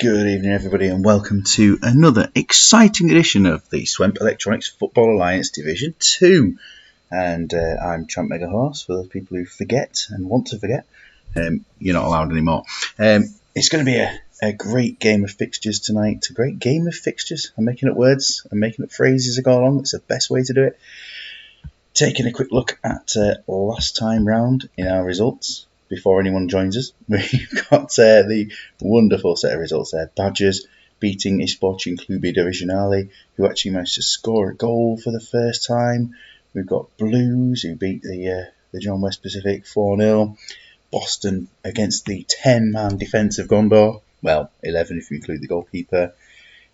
Good evening, everybody, and welcome to another exciting edition of the Swemp Electronics Football Alliance Division 2. And I'm Champ Megahorse, for those people who forget and want to forget. You're not allowed anymore. It's going to be a great game of fixtures tonight. A great game of fixtures. I'm making up words. I'm making up phrases as I go along. It's the best way to do it. Taking a quick look at last time round in our results. Before anyone joins us, we've got the wonderful set of results there. Badgers beating Esporting Clube Divisionale, who actually managed to score a goal for the first time. We've got Blues, who beat the John West Pacific 4-0. Boston against the 10-man defence of Gondor. Well, 11 if you include the goalkeeper.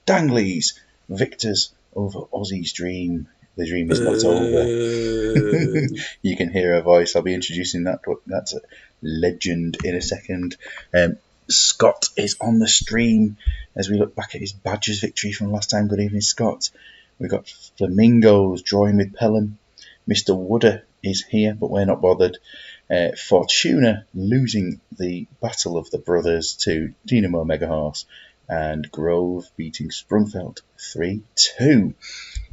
Danglies, victors over Aussie's Dream. The dream is not over. You can hear her voice. I'll be introducing that legend in a second. Scott is on the stream as we look back at his Badgers victory from last time. Good evening, Scott. We've got Flamingos drawing with Pelham. Mr. Wooder is here, but we're not bothered. Fortuna losing the Battle of the Brothers to Dynamo Megahorse. And Grove beating Sprungfeld 3-2.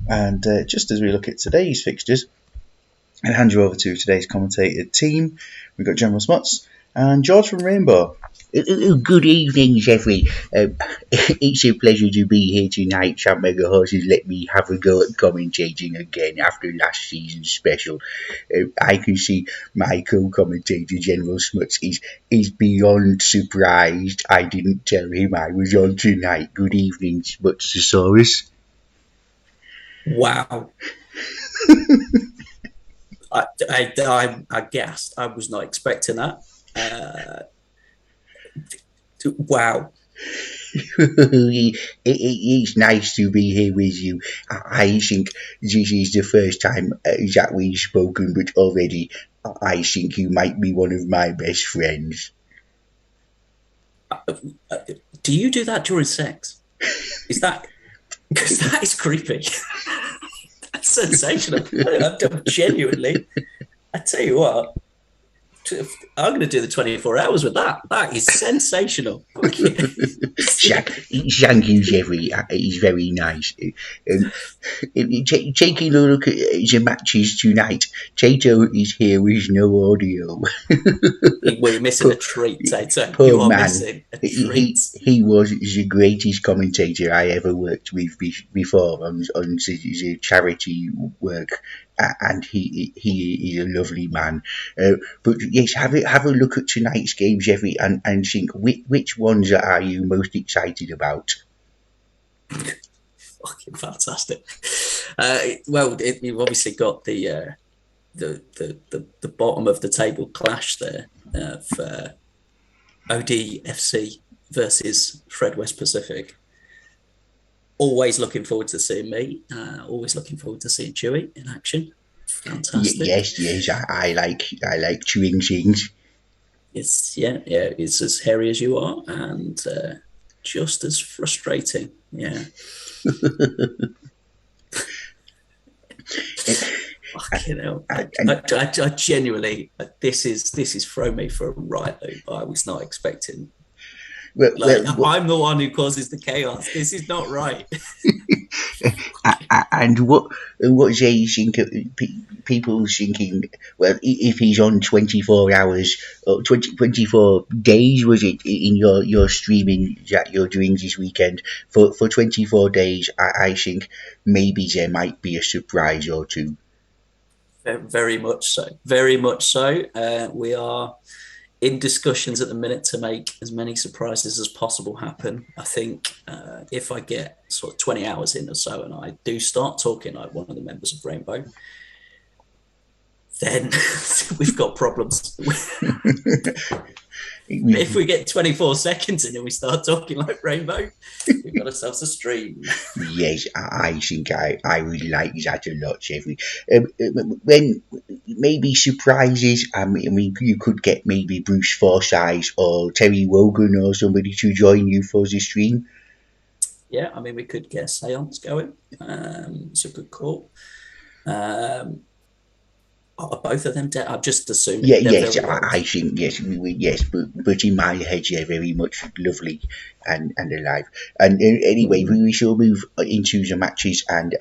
And just as we look at today's fixtures, I'll hand you over to today's commentator team. We've got General Smuts and George from Rainbow. Good evening, Jeffrey. It's a pleasure to be here tonight. Champ Megahorse has let me have a go at commentating again after last season's special. I can see my co-commentator, General Smuts, is beyond surprised I didn't tell him I was on tonight. Good evening, Smutsosaurus. Wow. I gasped. I was not expecting that. Wow. It's nice to be here with you. I think this is the first time that we've spoken, but already I think you might be one of my best friends. Do you do that during sex? Is that... Because that is creepy. That's sensational. Genuinely. I tell you what, I'm going to do the 24 hours with that. That is sensational. Thank you, Jeffrey. It's very nice. Taking a look at the matches tonight, Tato is here with no audio. We're missing a treat, Tato. Poor you are man. Missing a treat. He was the greatest commentator I ever worked with before on the charity work. And he is a lovely man. But yes, have a look at tonight's game, Jeffrey, and think which ones are you most excited about? Fucking fantastic. Well, you've obviously got the bottom of the table clash there for ODFC versus Fred West Pacific. Always looking forward to seeing me. Always looking forward to seeing Chewy in action. Fantastic. Yes. I like chewing things. It's it's as hairy as you are, and just as frustrating. Yeah. Fucking hell. I genuinely, this is throwing me for a right loop. I was not expecting. I'm the one who causes the chaos. This is not right. And what they think? People thinking, well, if he's on 24 hours or 24 days, was it in your streaming that you're doing this weekend for 24 days? I think maybe there might be a surprise or two. Very much so. Very much so. We are in discussions at the minute to make as many surprises as possible happen. I think if I get sort of 20 hours in or so and I do start talking like one of the members of Rainbow, then we've got problems. If we get 24 seconds in and we start talking like Rainbow, we've got ourselves a stream. Yes, I think I would like that a lot, Jeffrey. When maybe surprises, I mean, you could get maybe Bruce Forsyth or Terry Wogan or somebody to join you for the stream. Yeah, I mean, we could get a seance going. It's a good call. Are both of them dead? I'm just assuming Yeah, they're yes, very old. I think yes, yes, but in my head, yeah, very much lovely and alive. And anyway, we shall move into the matches, and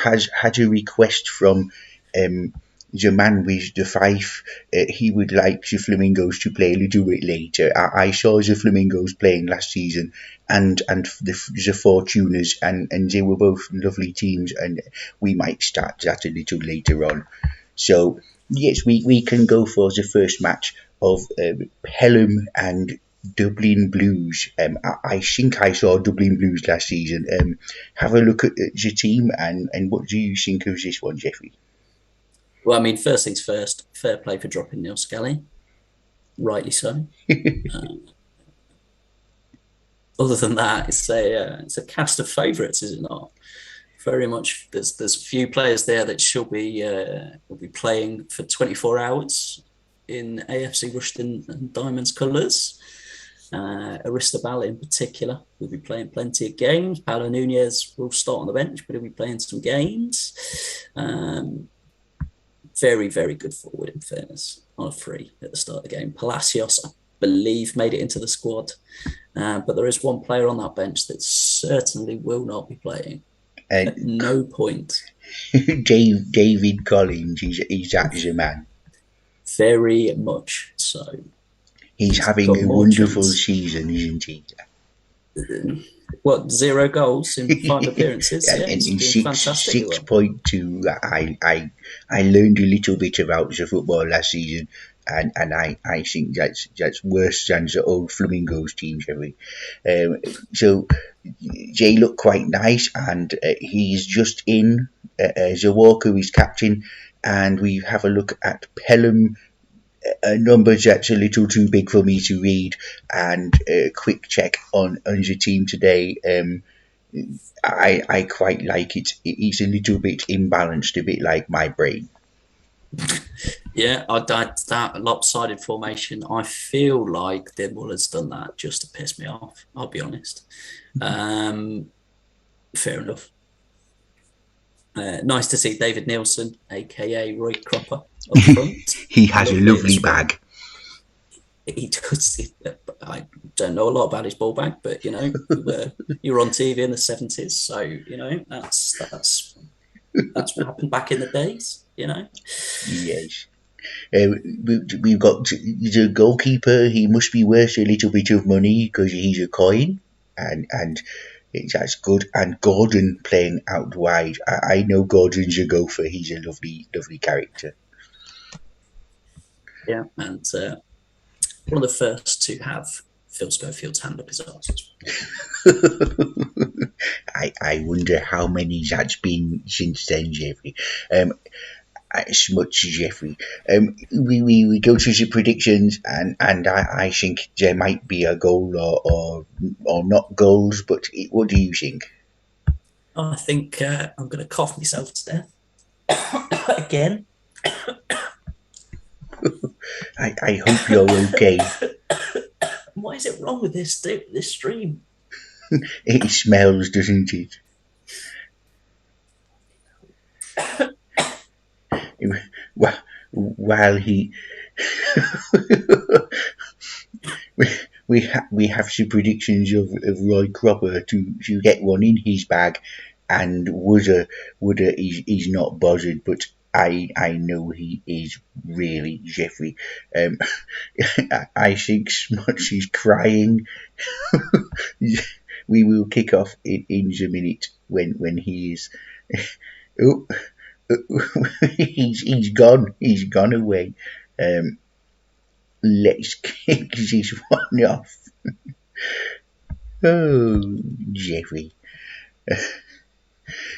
has had a request from the man with the fife. He would like the Flamingos to play a little bit later. I saw the Flamingos playing last season, and the Fortuners, and they were both lovely teams, and we might start that a little later on. So yes, we can go for the first match of Pelham and Dublin Blues. I think I saw Dublin Blues last season. Have a look at the team, and what do you think of this one, Jeffrey? Well, I mean, first things first, fair play for dropping Neil Scully. Rightly so. Other than that, it's a cast of favourites, is it not? Very much. There's a few players there that will be playing for 24 hours in AFC Rushden and Diamonds colours. Aristobal in particular will be playing plenty of games. Paulo Nunez will start on the bench, but he'll be playing some games. Very, very good forward, in fairness, on a free at the start of the game. Palacios, I believe, made it into the squad. But there is one player on that bench that certainly will not be playing. At no point. David Collins, he's actually a man. Very much so. He's having a wonderful season, isn't he? What, 0 goals in 5 appearances? And yeah, in fantastic. 6.2, I learned a little bit about the football last season, and I think that's worse than the old Flamingos team, Jerry. So they look quite nice, and he's just in. The Walker is captain, and we have a look at Pelham. A number that's a little too big for me to read, and a quick check on the team today. I quite like it. It's a little bit imbalanced, a bit like my brain. Yeah, that lopsided formation. I feel like Dim Muller's done that just to piss me off. I'll be honest. Fair enough. Nice to see David Nielsen, aka Roy Cropper, up front. He has a lovely bag. He does. I don't know a lot about his ball bag, but you were on TV in the 70s, so that's what happened back in the days. Yes. We've got the goalkeeper. He must be worth a little bit of money because he's a coin, and that's good. And Gordon playing out wide. I know Gordon's a gopher. He's a lovely, lovely character. Yeah, and one of the first to have Phil Schofield's hand up his arse. I wonder how many that's been since then, Jeffrey. As much as Jeffrey. We go to the predictions, and I think there might be a goal or not goals, but what do you think? I think I'm going to cough myself to death again. I hope you're okay. What is it wrong with this stream? It smells, doesn't it? While he we have some predictions of Roy Cropper to get one in his bag, and Wooder is not bothered, but I know he is really, Jeffrey. I think Smuts is crying. We will kick off in a minute when he is. Oh, he's gone. He's gone away. Let's kick this one off. Oh, Jeffrey.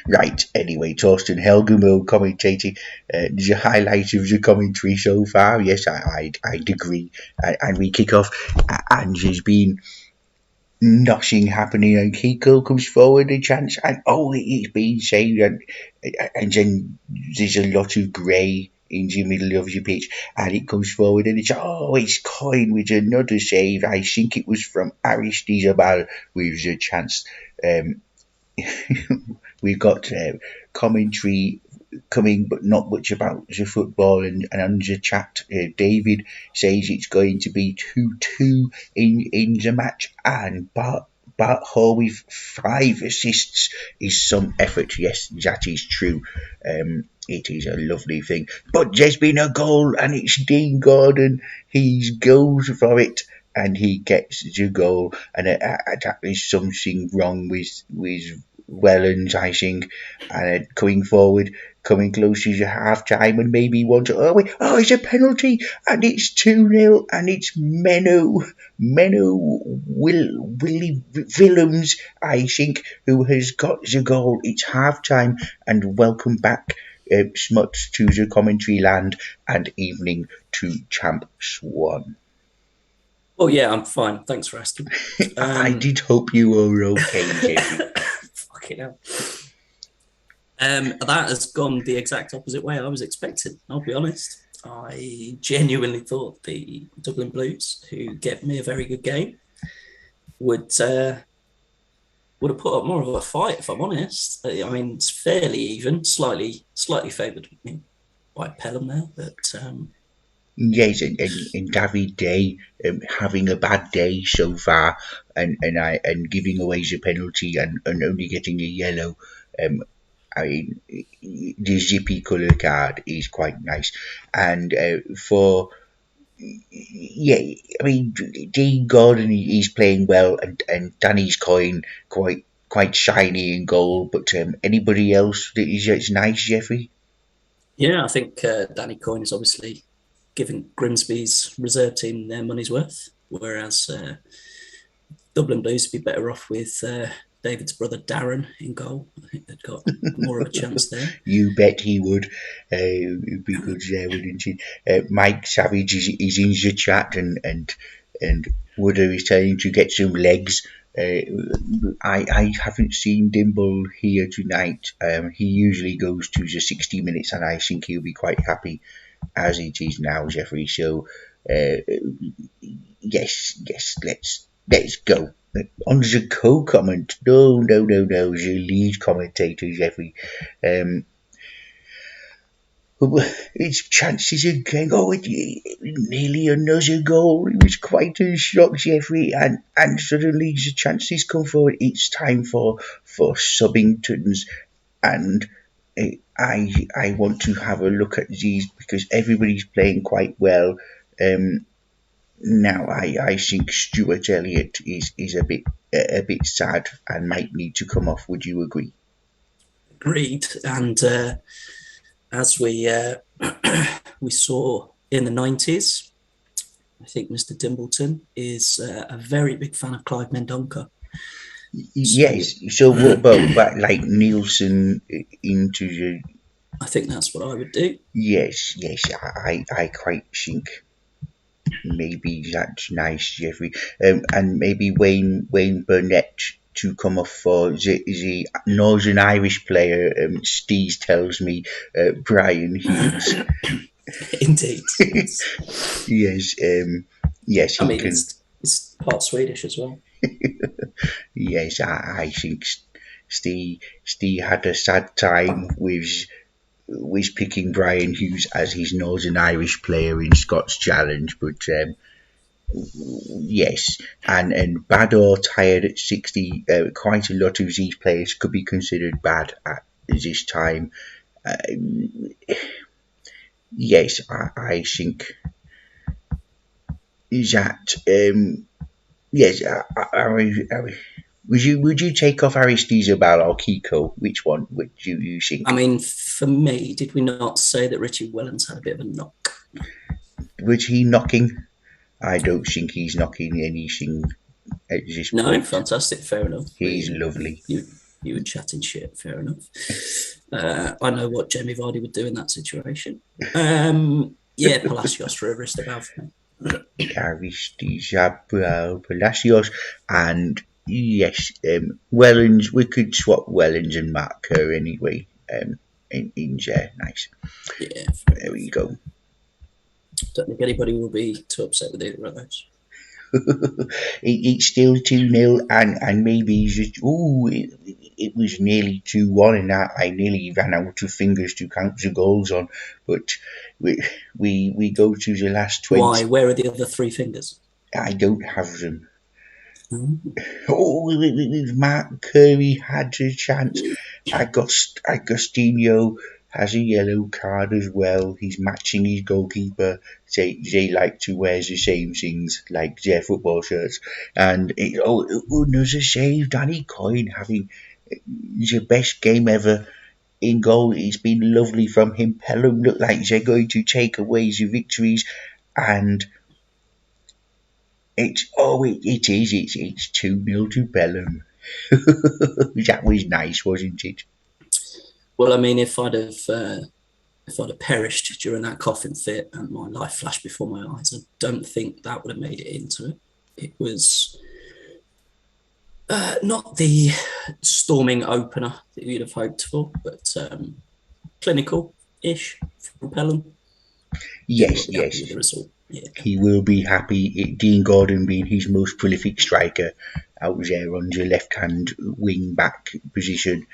Right, anyway, Torsten Helgemö commentating the highlight of the commentary so far. Yes, I'd agree. And we kick off, and there's been nothing happening, and Kiko comes forward a chance, and it's been saved, and then there's a lot of grey in the middle of the pitch, and it comes forward, and it's Coyne with another save. I think it was from Aristizabal with the chance. We've got commentary coming, but not much about the football. And on the chat, David says it's going to be 2-2 in the match, and Bart Hall with 5 assists is some effort. Yes, that is true. It is a lovely thing. But there's been a goal, and it's Dean Gordon. He goes for it, and he gets the goal. And that is something wrong with Wellens, I think. And coming forward, coming close to the half time, and maybe it's a penalty, and it's 2-0, and it's Willie Willems, I think, who has got the goal. It's half time, and welcome back, Smuts, to the commentary land, and evening to Champ Swan. Oh yeah, I'm fine. Thanks for asking. I did hope you were okay, Jeffy. Fucking hell. That has gone the exact opposite way I was expecting, I'll be honest. I genuinely thought the Dublin Blues, who gave me a very good game, would have put up more of a fight, if I'm honest. I mean, it's fairly even, slightly favoured by Pelham there, but yes, and David Day having a bad day so far, and giving away the penalty and only getting a yellow. I mean, the zippy colour card is quite nice, and Dean Gordon is playing well, and Danny's Coyne quite shiny in goal. But anybody else that is nice, Jeffrey? Yeah, I think Danny Coyne is obviously giving Grimsby's reserve team their money's worth, whereas Dublin Blues would be better off with David's brother Darren in goal. I think they've got more of a chance there. You bet he would. It'd be good there, wouldn't it? Mike Savage is in the chat, and Wooder is telling to get some legs. I haven't seen Dimble here tonight. He usually goes to the 60 minutes, and I think he'll be quite happy as it is now, Jeffrey. So yes, let's go. On the co-comment, no, the lead commentator, Jeffrey. His chances again. Nearly another goal. It was quite a shock, Jeffrey. And suddenly the chances come forward. It's time for Subbingtons, and I want to have a look at these because everybody's playing quite well. Now I think Stuart Elliott is a bit sad and might need to come off. Would you agree? Agreed. And as we we saw in the 90s, I think Mr. Dimbleton is a very big fan of Clive Mendonca. Yes. So what about that, like Nielsen into the? I think that's what I would do. Yes. I quite think maybe that's nice, Jeffrey. And maybe Wayne Burnett to come off for the Northern Irish player. Steve tells me Brian Hughes. Indeed. Yes. Yes. I mean, it's part Swedish as well. Yes, I think Steve had a sad time with picking Brian Hughes as his Northern Irish player in Scots Challenge, but yes, and bad or tired at 60. Quite a lot of these players could be considered bad at this time. Yes, I think that. Yes, would you take off Aristizabal or Kiko? Which one would you think? I mean, for me, did we not say that Richie Wellens had a bit of a knock? Was he knocking? I don't think he's knocking anything at this point. No, fantastic, fair enough. He's lovely. You were chatting shit, fair enough. I know what Jamie Vardy would do in that situation. Yeah, Palacios for Aristizabal for me. Aristizabal, Palacios, and yes, Wellens. We could swap Wellens and Mark Kerr anyway. In there, nice. Yeah, there we go. Don't think anybody will be too upset with either of those. It's still 2-0, and maybe it's just, it was nearly 2-1, and I nearly ran out of fingers to count the goals on. But we go to the last 20. Why? Where are the other 3 fingers? I don't have them. Mark Curry had a chance. Agostinho has a yellow card as well. He's matching his goalkeeper. They like to wear the same things like their football shirts. And another save. Danny Coyne having the best game ever in goal. It's been lovely from him. Pelham look like they're going to take away the victories, and it's 2-0 to Pelham. That was nice, wasn't it? Well, I mean, if I'd have perished during that coughing fit and my life flashed before my eyes, I don't think that would have made it into it. It was not the storming opener that you'd have hoped for, but clinical-ish from Pelham. Yes. The result. Yeah. He will be happy. Dean Gordon being his most prolific striker out there on the left-hand wing-back position,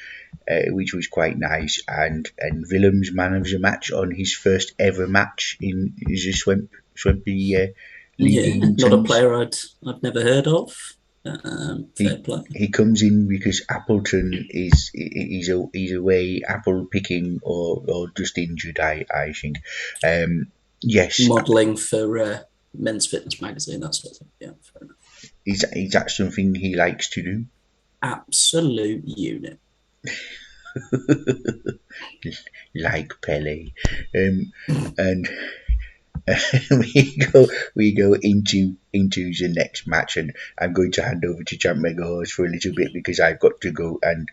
which was quite nice. And Willem's man of the match on his first ever match in the Swempy league. Not a player I've never heard of. Fair play. He comes in because Appleton is away apple picking or just injured, I think. Yes. Modelling for Men's Fitness magazine, that sort of thing. Yeah, fair enough. Is that something he likes to do? Absolute unit. Like Pele. And we go into the next match, and I'm going to hand over to Champ Megahorse for a little bit because I've got to go and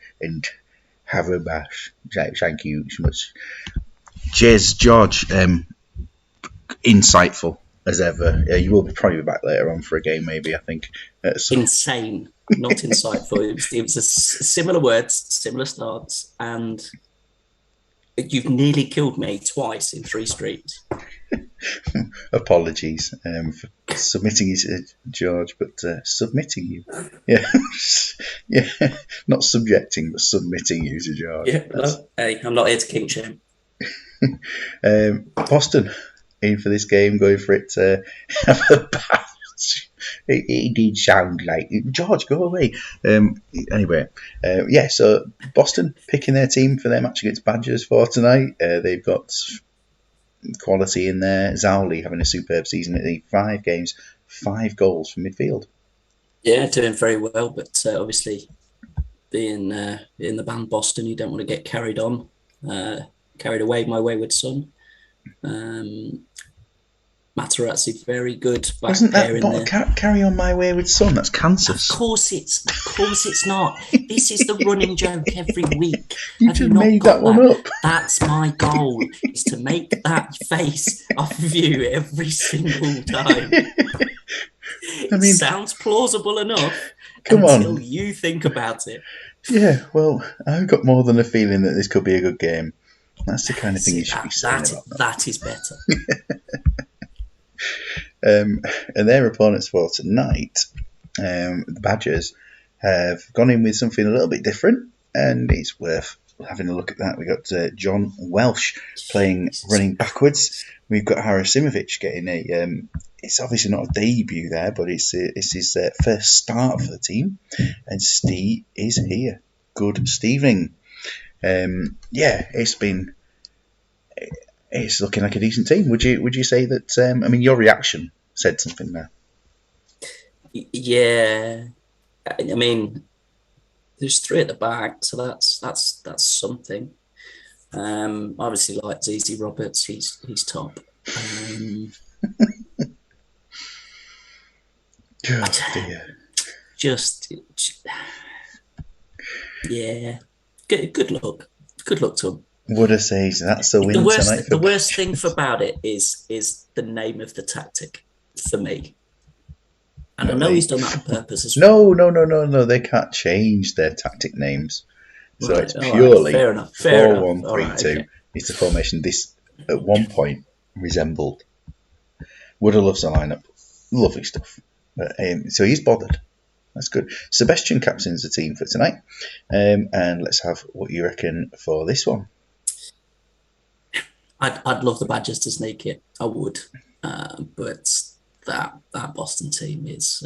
have a bath. Thank you so much. Cheers, George. Insightful as ever. You will probably be back later on for a game, maybe. I think. Insane, not insightful. It was a similar words, similar starts, and you've nearly killed me twice in 3 streets. Apologies for submitting you to George, but submitting you. Yeah, yeah, not subjecting, but submitting you to George. Yeah, no, hey, I'm not here to kink shame. Boston in for this game, going for it. Have a bath. It did sound like George, go away. Anyway, so Boston picking their team for their match against Badgers for tonight. They've got quality in there. Zowley having a superb season at the 5 games, 5 goals from midfield. Yeah, doing very well, but obviously being in the band Boston, you don't want to get carried away, my wayward son. Materazzi, very good back Wasn't pair in that there. Carry On My Wayward Son? That's Kansas. Of course it's not. This is the running joke every week. You just made that one up. That's my goal, is to make that face off of you every single time. It sounds plausible enough until you think about it. Yeah, well, I've got more than a feeling that this could be a good game. That's the kind of thing you should be saying about that. That is better. And their opponents for tonight, the Badgers, have gone in with something a little bit different, and it's worth having a look at that. We've got John Welsh playing running backwards. We've got Harasimovic getting it's obviously not a debut there, but it's his first start for the team, and Steve is here. Good Steving. It's looking like a decent team. Would you say that? Your reaction said something there. Yeah, there's 3 at the back, so that's something. Obviously, like ZZ Roberts, he's top. Yeah. Good luck to him. Would I say that's a win tonight? The worst thing about it is the name of the tactic for me. And I know he's done that on purpose as well. No. They can't change their tactic names. So it's purely 4-1-3-2. It's the formation this at one point resembled. Would have loved the lineup. Lovely stuff. But, so he's bothered. That's good. Sebastian captains the team for tonight. And let's have what you reckon for this one. I'd love the Badgers to sneak it. I would. But that Boston team is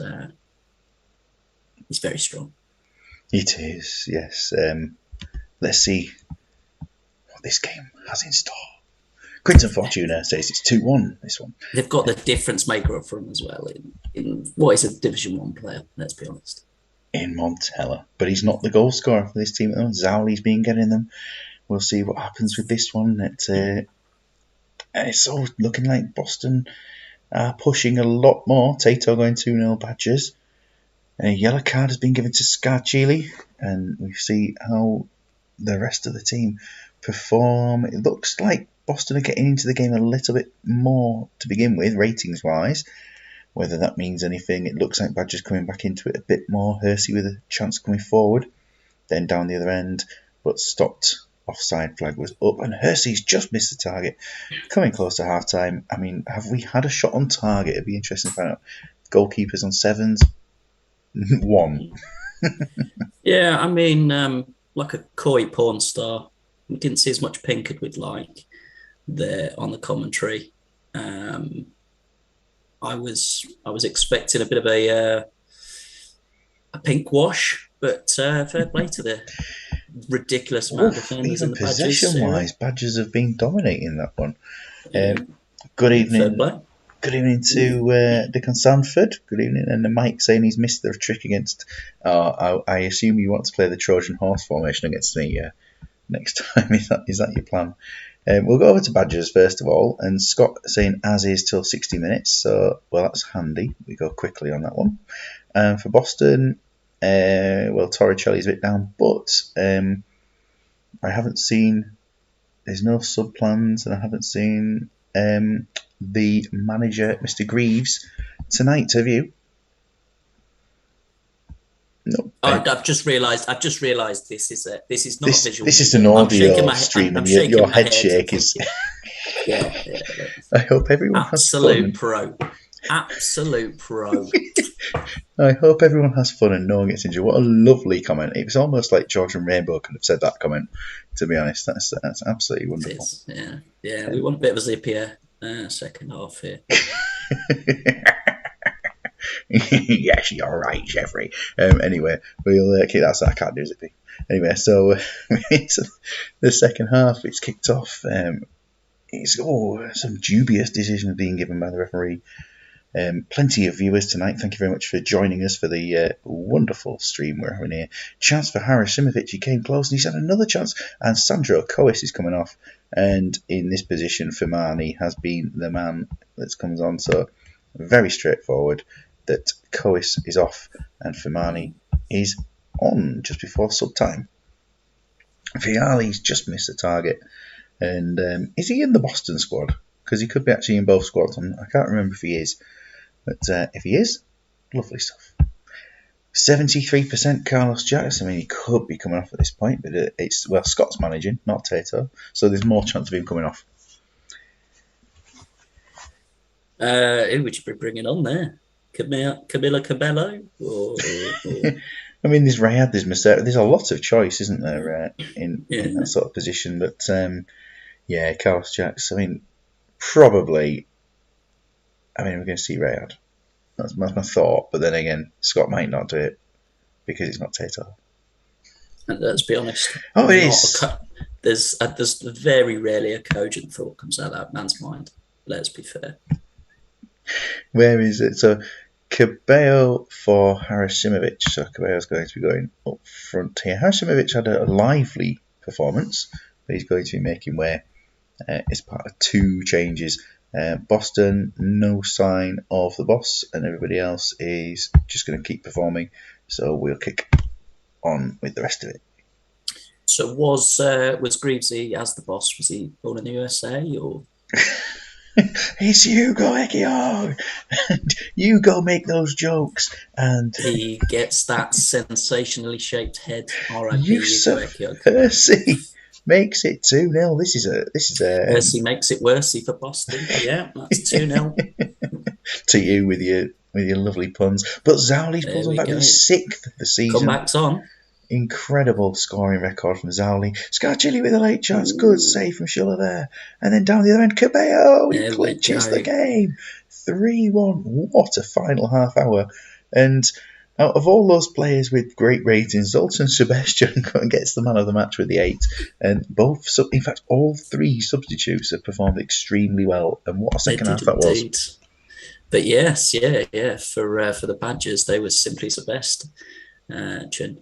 very strong. It is, yes. Let's see what this game has in store. Quinton Fortuna says it's 2-1, this one. They've got the difference maker up front as well in what is a Division 1 player, let's be honest. In Montella. But he's not the goal scorer for this team at the moment. Zowli's been getting them. We'll see what happens with this one. It's all looking like Boston are pushing a lot more. Tato going 2-0 Badgers. A yellow card has been given to Scarchili, and we see how the rest of the team perform. It looks like Boston are getting into the game a little bit more to begin with, ratings-wise. Whether that means anything, it looks like Badgers coming back into it a bit more. Hersey with a chance coming forward, then down the other end, but stopped. Offside flag was up, and Hersey's just missed the target. Coming close to half-time. I mean, have we had a shot on target? It'd be interesting to find out. Goalkeepers on 7s. 1. Yeah, I mean, like a coy porn star. We didn't see as much pink as we'd like there on the commentary. I was expecting a bit of a pink wash, but fair play to the ridiculous amount of defenders in the Badgers. Possession-wise, Badgers have been dominating that one. Good evening. Good evening to Dickon Sanford. Good evening. And the Mike saying he's missed the trick against... I assume you want to play the Trojan horse formation against me next time. Is that your plan? We'll go over to Badgers first of all. And Scott saying as is till 60 minutes. So, well, that's handy. We go quickly on that one. For Boston, Torricelli's a bit down. But I haven't seen... There's no sub-plans. And I haven't seen... the manager, Mr. Greaves, tonight. Have you? No. I've just realised this is not visual. This is an audio stream, and your head shake is. Yeah. I hope everyone has fun. Absolute pro. I hope everyone has fun and no one gets injured. What a lovely comment! It was almost like George and Rainbow could have said that comment. To be honest, that's absolutely wonderful. Yeah. We want a bit of a zippier second half here. Yes, you're right, Jeffrey. Anyway, we'll keep that. So I can't do zippy. Anyway, so the second half, it's kicked off. It's some dubious decisions being given by the referee. Plenty of viewers tonight. Thank you very much for joining us for the wonderful stream we're having here. Chance for Harasimovic. He came close and he's had another chance. And Sandro Cois is coming off. And in this position, Firmani has been the man that comes on. So very straightforward that Cois is off and Firmani is on just before sub-time. Viali's just missed the target. And is he in the Boston squad? Because he could be actually in both squads. I can't remember if he is. But if he is, lovely stuff. 73% Carlos Jackson. I mean, he could be coming off at this point, but Scott's managing, not Tato. So there's more chance of him coming off. Who would you be bringing on there? Camilla Cabello? Or... I mean, there's Rayad, there's Mercedes. There's a lot of choice, isn't there, in that sort of position? But, Carlos Jackson. I mean, probably... we're going to see Rayad. That's my thought. But then again, Scott might not do it because it's not Tato. And let's be honest. Oh, it is. There's very rarely a cogent thought comes out of that man's mind. Let's be fair. Where is it? So, Cabello for Harasimovic. So, Cabello's going to be going up front here. Harasimovic had a lively performance, but he's going to be making way as part of two changes. Boston, no sign of the boss, and everybody else is just going to keep performing. So we'll kick on with the rest of it. So was Greavesy as the boss? Was he born in the USA or? It's Hugo Ekiog, and you go make those jokes, and he gets that sensationally shaped head. R.I.P. Hugo Ekiog. Hersey makes it 2-0. This is a. Hersey makes it worsey for Boston. Yeah, that's 2-0. To you with your with your lovely puns. But Zauli's pulled him back to his 6th of the season. Comebacks on. Incredible scoring record from Zowli. Scarchilli with a late chance. Good save from Schuller there. And then down the other end, Cabello. He clinches the game. 3-1. What a final half hour. And out of all those players with great ratings, Zoltan Sebastian gets the man of the match with the 8. And in fact, all 3 substitutes have performed extremely well. And what a second half that was. But yes, for the Badgers, they were simply the best. Chin.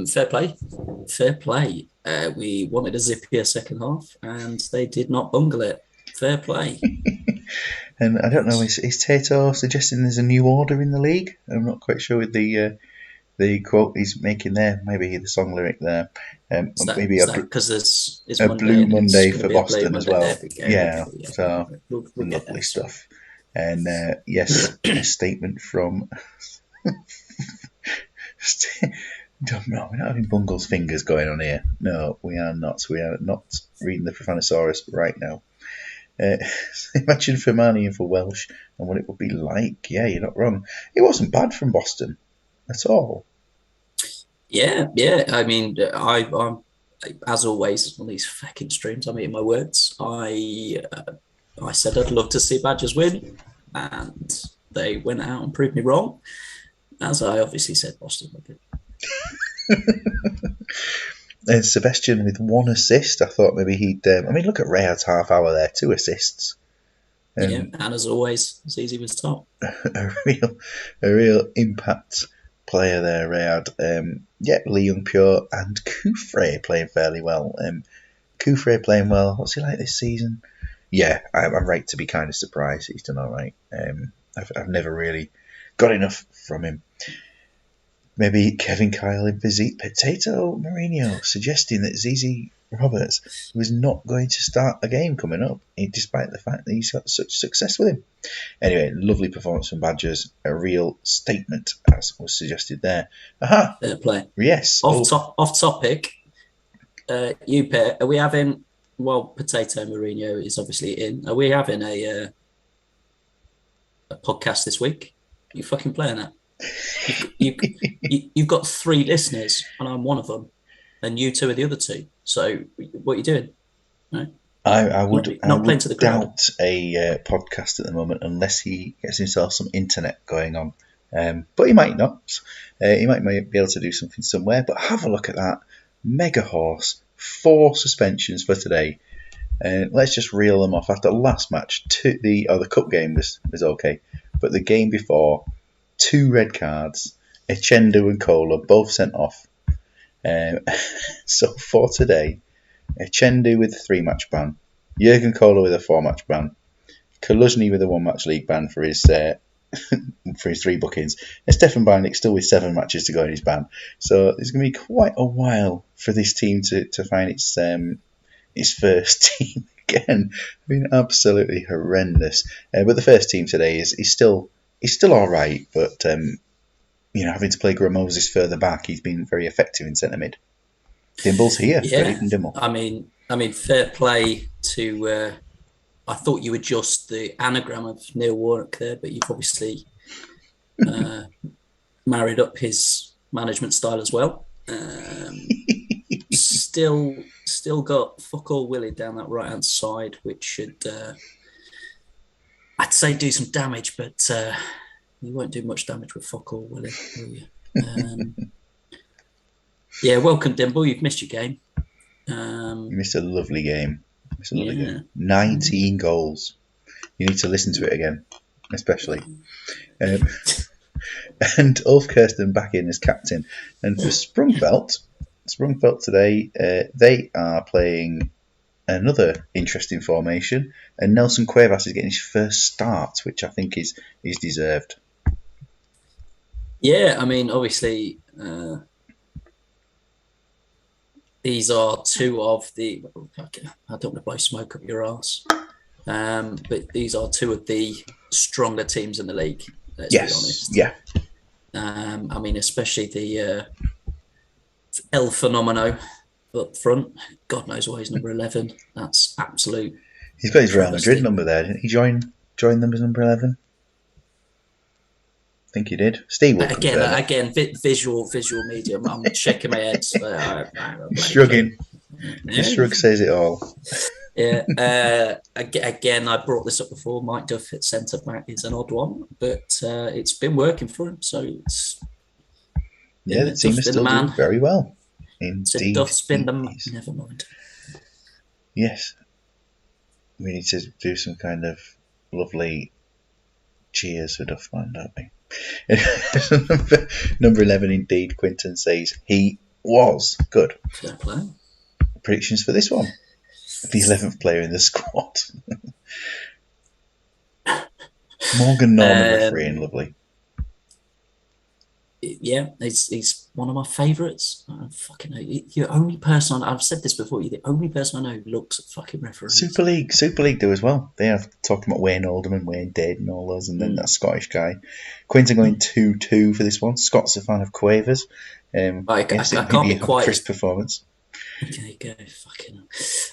Fair play. We wanted a zippier second half, and they did not bungle it. Fair play. And I don't know, is Tato suggesting there's a new order in the league? I'm not quite sure with the quote he's making there. Maybe the song lyric there. Maybe because there's a Blue Monday for Boston as well. Yeah. So we'll lovely stuff. And yes, a statement from. No, we're not having Bungle's fingers going on here. No, we are not. We are not reading the Profanosaurus right now. Imagine for Marnie and for Welsh and what it would be like. Yeah, you're not wrong. It wasn't bad from Boston at all. Yeah. I mean, I'm as always on these fucking streams. I'm eating my words. I said I'd love to see Badgers win, and they went out and proved me wrong. As I obviously said, Boston would be. And Sebastian with 1 assist. I thought maybe he'd. Look at Rayard's half hour there, 2 assists. And as always, Zizi was top. A real impact player there, Rayard. Lee Young Pure and Kufre playing fairly well. Kufre playing well. What's he like this season? Yeah, I'm right to be kind of surprised he's done all right. I've never really got enough from him. Maybe Kevin Kyle in physique. Potato Mourinho suggesting that Zizi Roberts was not going to start a game coming up, despite the fact that he's got such success with him. Anyway, lovely performance from Badgers. A real statement, as was suggested there. Aha! Fair play. Yes. Off topic. You pair, are we having? Well, Potato Mourinho is obviously in. Are we having a podcast this week? Are you fucking playing that? You've got 3 listeners, and I'm one of them, and you 2 are the other 2. So what are you doing? No? I would playing to the crowd. doubt a podcast at the moment unless he gets himself some internet going on. But he might not. He might be able to do something somewhere. But have a look at that. Mega Horse. 4 suspensions for today. Let's just reel them off. After the last match, the cup game was okay. But the game before, 2 red cards. Echendo and Kola both sent off. So for today, Echendo with a 3-match ban, Jurgen Kola with a 4-match ban, Kaluzny with a 1-match league ban for his 3 bookings, and Stefan Barnick still with 7 matches to go in his ban. So it's going to be quite a while for this team to find its first team again. Been absolutely horrendous. But the first team today is still all right, but having to play Gramozis further back, he's been very effective in centre mid. Dimble's here. Yeah, Dimble. I mean, fair play to. I thought you were just the anagram of Neil Warnock there, but you've obviously married up his management style as well. Still got fuck all Willie down that right hand side, which should I'd say do some damage, but you won't do much damage with fuck all Willie, will you? Yeah, welcome Dimble. You've missed your game. You missed a lovely game. 19 goals. You need to listen to it again, especially. And Ulf Kirsten back in as captain. And for Sprungfelt today, they are playing another interesting formation. And Nelson Cuevas is getting his first start, which I think is deserved. Yeah, I mean, obviously, these are 2 of the. I don't want to blow smoke up your arse, but these are 2 of the stronger teams in the league. Let's be honest. Yeah. I mean, especially the El Fenomeno up front. God knows why he's number 11. That's absolute. He's got his Real Madrid number there. Didn't he join them as number 11? think you did. Steve will confirm it. Again, visual medium. I'm shaking my head. Shrugging. The shrug says it all. Yeah. Again, I brought this up before. Mike Duff at centre back is an odd one, but it's been working for him. So it's the team is still doing very well. Indeed, Duff's been the man. Never mind. Yes, we need to do some kind of lovely cheers for Duffman, don't we? Number 11, indeed. Quinton says he was good. Fair play. Predictions for this one: the 11th player in the squad. Morgan Norman refereeing, lovely. Yeah, he's one of my favourites. Fucking know. You're the only person I've said this before. You're the only person I know who looks at fucking referees. Super League do as well. They have talking about Wayne Oldham, Wayne Dead, and all those, and then that Scottish guy. Quinton going 2-2 for this one. Scott's a fan of Quavers. I can't be quite crisp performance. There you go. Fucking.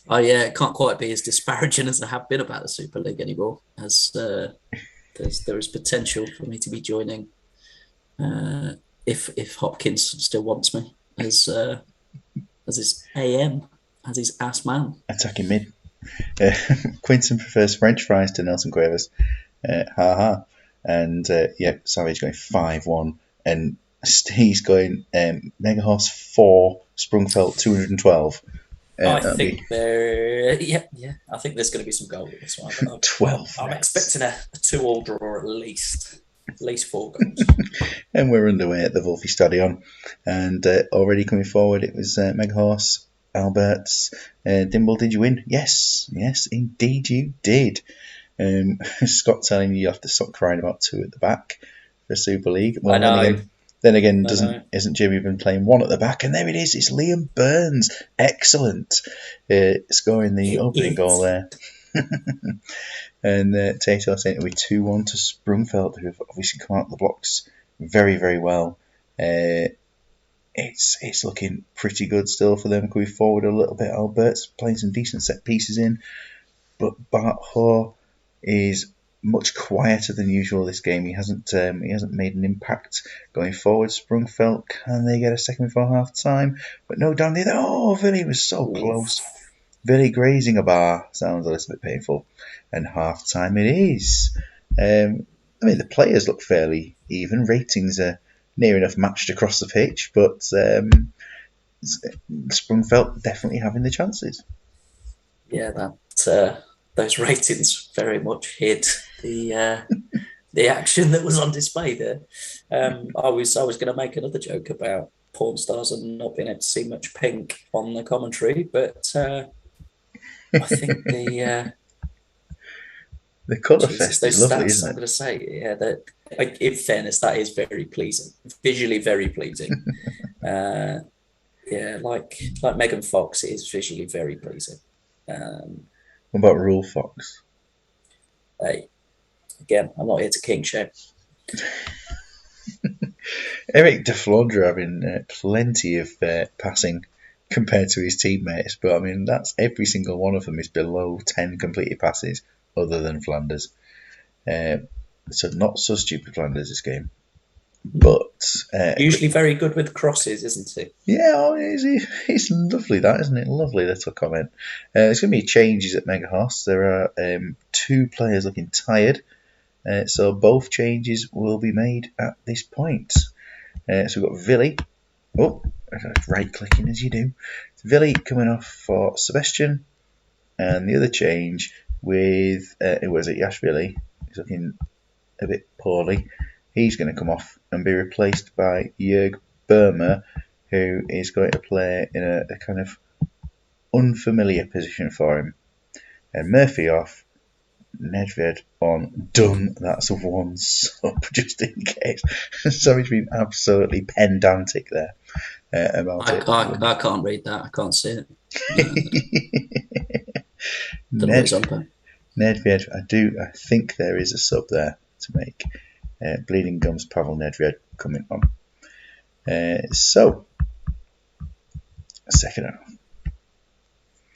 Oh yeah, it can't quite be as disparaging as I have been about the Super League anymore. As there is potential for me to be joining. If Hopkins still wants me as his AM, as his ass man. Attacking mid. Quinton prefers French fries to Nelson Quavers. And Savage going 5-1. And Steve's going Mega Horse 4, Sprungfelt 212. I think I think there's going to be some goal in this one. 12. I'm expecting a 2-2 draw at least 4 goals. And we're underway at the Wolfie Stadion. And already coming forward, it was Mega Horse, Alberts, Dimble. Did you win? Yes, indeed you did. Scott telling you have to stop crying about 2 at the back for Super League. Well, I know. Then again, isn't Jimmy been playing 1 at the back? And there it is. It's Liam Burns. Excellent. Scoring the opening goal there. And Tato saying it'll be 2-1 to Sprungfeld, who have obviously come out of the blocks very, very well. It's looking pretty good still for them going forward a little bit. Albert's playing some decent set pieces in, but Bart Hoare is much quieter than usual this game. He hasn't made an impact going forward. Sprungfeld, can they get a second before half time? But no, down there. Oh, Villy was so close. Villy grazing a bar sounds a little bit painful. And half time it is. The players look fairly even. Ratings are near enough matched across the pitch, but Sprungfeld definitely having the chances. Yeah, those ratings very much hid the action that was on display there. I was going to make another joke about porn stars and not being able to see much pink on the commentary, but I think the colour fest is lovely, isn't it? I'm going to say, in fairness, that is very pleasing, visually very pleasing. Like Megan Fox, it is visually very pleasing. What about Rule Fox? Hey, again, I'm not here to king shame. Eric de Flandre having plenty of passing compared to his teammates, but that's every single one of them is below 10 completed passes, other than Flanders. So not so stupid Flanders this game. But usually very good with crosses, isn't he? Yeah, it's lovely, that, isn't it? Lovely little comment. There's going to be changes at Mega Horse. There are 2 players looking tired, so both changes will be made at this point. So we've got Villy. Oh, right clicking as you do. Villy coming off for Sebastian, and the other change with who was it? Yashvili. He's looking a bit poorly. He's going to come off and be replaced by Jörg Burmer, who is going to play in a kind of unfamiliar position for him. And Murphy off, Nedved on, done. That's 1 sub, just in case. So he's been absolutely pedantic there about it. I can't read that. I can't see it. Nedved, I think there is a sub there to make. Bleeding Gums, Pavel Nedved coming on. So, second half.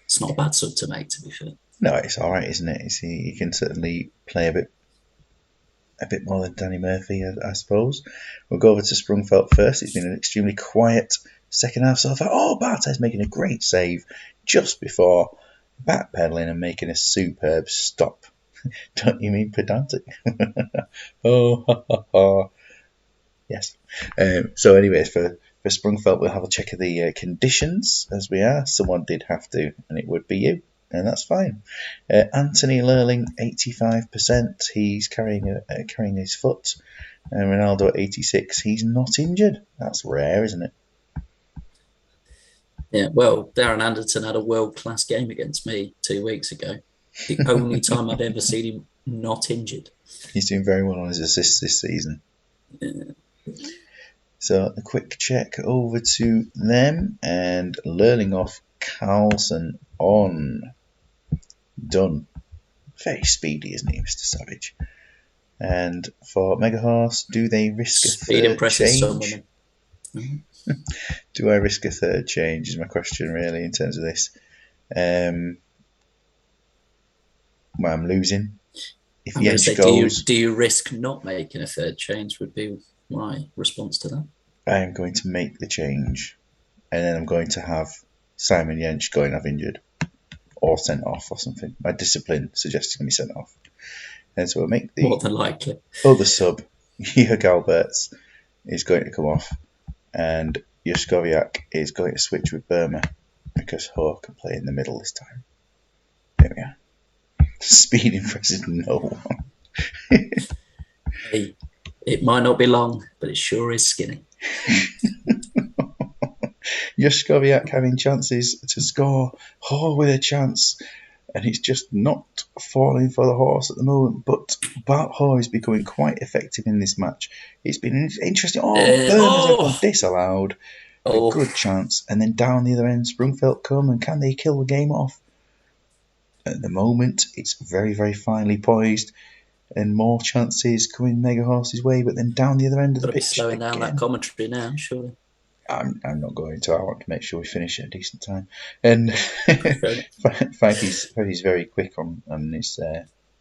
It's not a bad sub to make, to be fair. No, it's all right, isn't it? He can certainly play a bit a bit more than Danny Murphy, I suppose. We'll go over to Sprungfelt first. It's been an extremely quiet second half so far. Oh, Bartes making a great save just before backpedaling and making a superb stop. Don't you mean pedantic? Oh, ha, ha, ha. Yes. So anyways, for Sprungfelt, we'll have a check of the conditions as we are. Someone did have to, and it would be you, and that's fine. Anthony Lurling, 85%. He's carrying his foot. Ronaldo at 86. He's not injured. That's rare, isn't it? Yeah, well, Darren Anderton had a world-class game against me 2 weeks ago. The only time I've ever seen him not injured. He's doing very well on his assists this season. Yeah. So a quick check over to them, and Lurling off, Carlson on. Done. Very speedy, isn't he, Mr. Savage? And for Mega Horse, do they risk a Speed third impresses some change? women. Do I risk a third change is my question, really, in terms of this. Well, I'm losing. If I'm going to Yench say, goes, do you risk not making a third change would be my response to that. I am going to make the change. And then I'm going to have Simon Yench going off injured. Or sent off or something. My discipline suggests he's going to be sent off. And so we'll make the More than likely. other sub, Jörg Alberts, is going to come off. And Juskoviak is going to switch with Burma because Ho can play in the middle this time. There we are. Speed impresses no one. Hey, it might not be long, but it sure is skinny. Juskoviak having chances to score. Ho with a chance. And it's just not falling for the horse at the moment. But Bart Ho is becoming quite effective in this match. It's been interesting. Burma's disallowed. A good chance. And then down the other end, Sprungfelt come. And can they kill the game off? At the moment, it's very, very finely poised. And more chances coming Mega Horse's way. But then down the other end of the pitch. Slowing down that commentary now, surely. I'm not going to. I want to make sure we finish at a decent time. And Faggy's very quick on his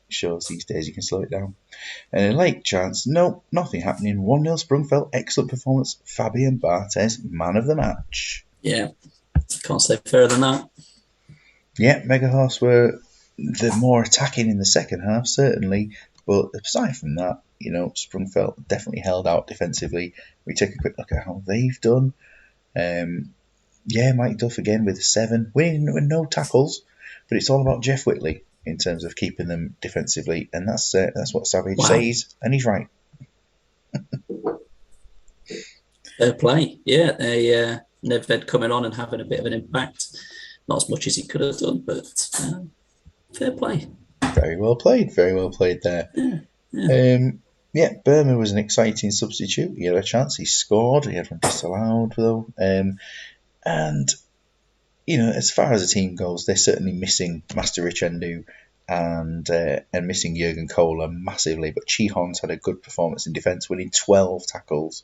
shows these days. You can slow it down. And a late chance. No, nothing happening. 1-0 Sprungfelt. Excellent performance. Fabian Bartes, man of the match. Yeah, can't say fairer than that. Yeah, Mega Horse were the more attacking in the second half, certainly. But aside from that, Sprungfelt definitely held out defensively. We take a quick look at how they've done. Mike Duff again with 7, winning with no tackles, but it's all about Jeff Whitley in terms of keeping them defensively, and that's what Savage says, and he's right. Fair play, yeah. They Nedved coming on and having a bit of an impact, not as much as he could have done, but fair play. Very well played there. Yeah. Burma was an exciting substitute. He had a chance. He scored. He had one disallowed, though. And, as far as the team goes, they're certainly missing Master Richendu and missing Jurgen Kohler massively. But Chihon's had a good performance in defence, winning 12 tackles.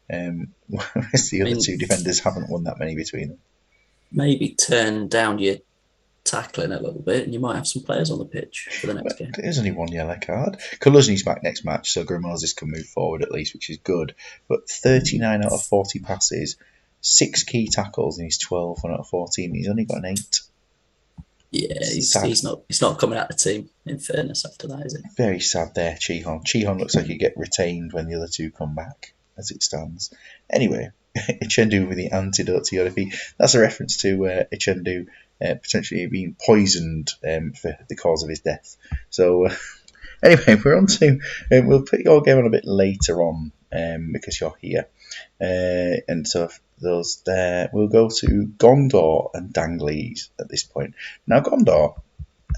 Whereas the other two defenders haven't won that many between them. Maybe turn down your tackling a little bit, and you might have some players on the pitch for the next game. There's only one yellow card. Kaluzny's back next match, so Grimozis can move forward at least, which is good. But 39 out of 40 passes, 6 key tackles, and he's 12 out of 14. He's only got an 8. Yeah, he's not coming out of the team, in fairness, after that, is it? Very sad there, Chihon. Chihon looks like he'll get retained when the other two come back, as it stands. Anyway, Ichendu with the antidote to Yodefi. That's a reference to Ichendu potentially being poisoned for the cause of his death. So, anyway, we're on to... we'll put your game on a bit later on because you're here. And so, those there, we'll go to Gondor and Dangley's at this point. Now, Gondor,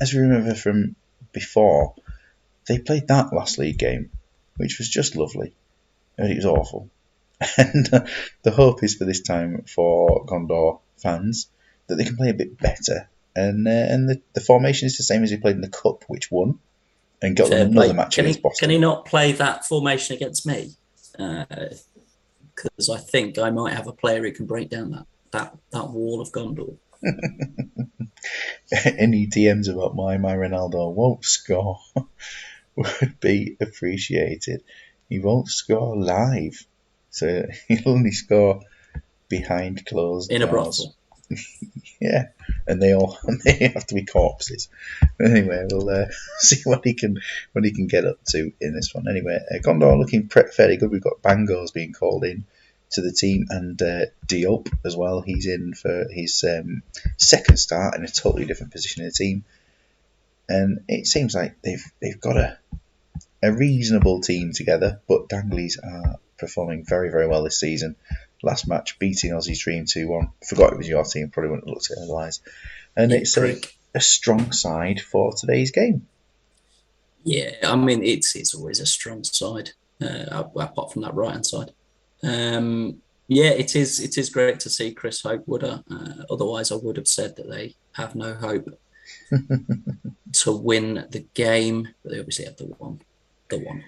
as we remember from before, they played that last league game, which was just lovely. And it was awful. And the hope is for this time for Gondor fans that they can play a bit better. And the formation is the same as he played in the Cup, which won, and got them another match against Boston. Can he not play that formation against me? Because I think I might have a player who can break down that wall of Gondor. Any DMs about my Ronaldo won't score. would be appreciated. He won't score live, so he'll only score behind closed in a doors. brothel. Yeah, and they have to be corpses. Anyway, we'll see what he can get up to in this one. Anyway, Gondor looking fairly good. We've got Bangos being called in to the team, and Diop as well. He's in for his second start in a totally different position in the team, and it seems like they've got a reasonable team together. But Danglies are performing very, very well this season. Last match, beating Aussie's Dream 2-1. Forgot it was your team, probably wouldn't have looked at it otherwise. And Yeah, it's a strong side for today's game. Yeah, I mean, it's always a strong side, apart from that right-hand side. Yeah, it is great to see Chris Hope Woodder. Otherwise, I would have said that they have no hope to win the game. But they obviously have the one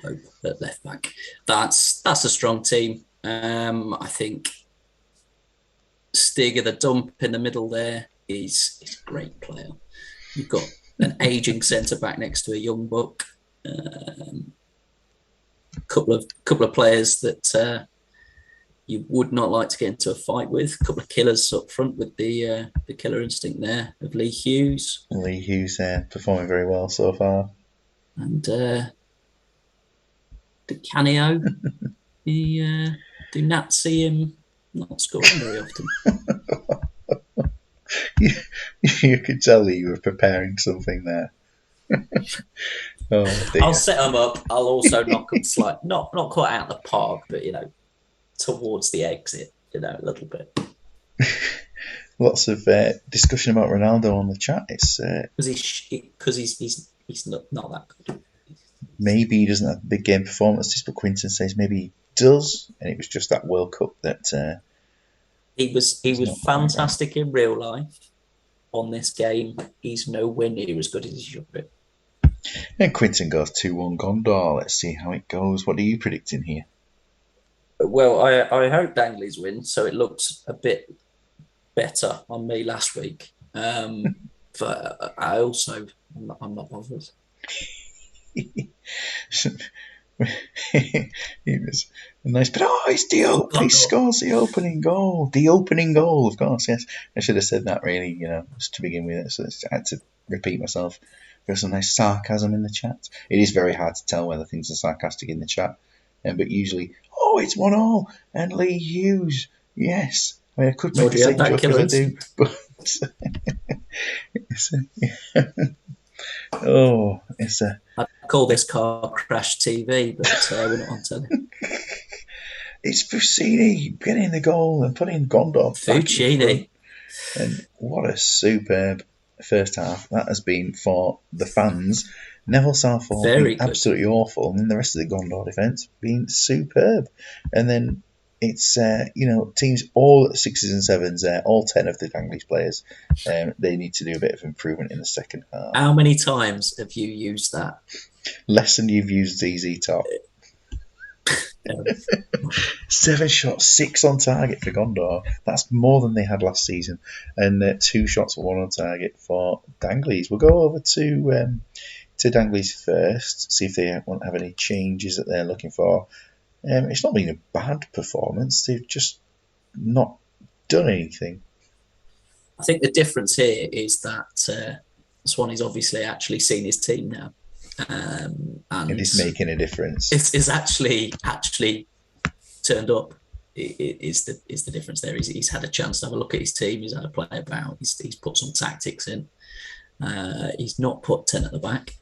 hope at left back. That's a strong team. I think Stiger, the dump in the middle there, is a great player. You've got an aging centre back next to a young buck. Couple of players that you would not like to get into a fight with. A couple of killers up front with the killer instinct there of Lee Hughes. Lee Hughes performing very well so far. And the Canio, do not see him not scoring very often. You could tell that you were preparing something there. Oh, dear. I'll set them up. I'll also knock them slightly, not quite out the park, but towards the exit, a little bit. Lots of discussion about Ronaldo on the chat. It's because he's not that good. Maybe he doesn't have big game performances, but Quinton says maybe he does, and it was just that World Cup that he was fantastic in real life. On this game, he's nowhere near as good as he should be. And Quinton goes 2-1 Gondor. Let's see how it goes. What are you predicting here? Well, I hope Danglies win, so it looks a bit better on me last week. But I also, I'm not bothered. He was nice, but it's Diop. He scores the opening goal. The opening goal, of course, yes. I should have said that really, just to begin with. So I had to repeat myself. There's some nice sarcasm in the chat. It is very hard to tell whether things are sarcastic in the chat, but usually, it's 1-1 and Lee Hughes. Yes, I mean I could make the same joke as I do, but I call this car crash TV, but we're not on telly. It's Fucini getting the goal and putting Gondor Fucini. And what a superb first half that has been for the fans. Neville Southall being absolutely awful, and then the rest of the Gondor defence being superb. And then it's teams all 6s and 7s, all 10 of the Danglish players, they need to do a bit of improvement in the second half. How many times have you used that? Less than you've used ZZ Top. 7 shots, 6 on target for Gondor. That's more than they had last season. And 2 shots, 1 on target for Danglish. We'll go over to Danglish first, see if they won't have any changes that they're looking for. It's not been a bad performance. They've just not done anything. I think the difference here is that Swanee's obviously actually seen his team now. And it is making a difference. It's actually turned up. It is the difference there. He's had a chance to have a look at his team. He's had a play about. He's put some tactics in. He's not put 10 at the back.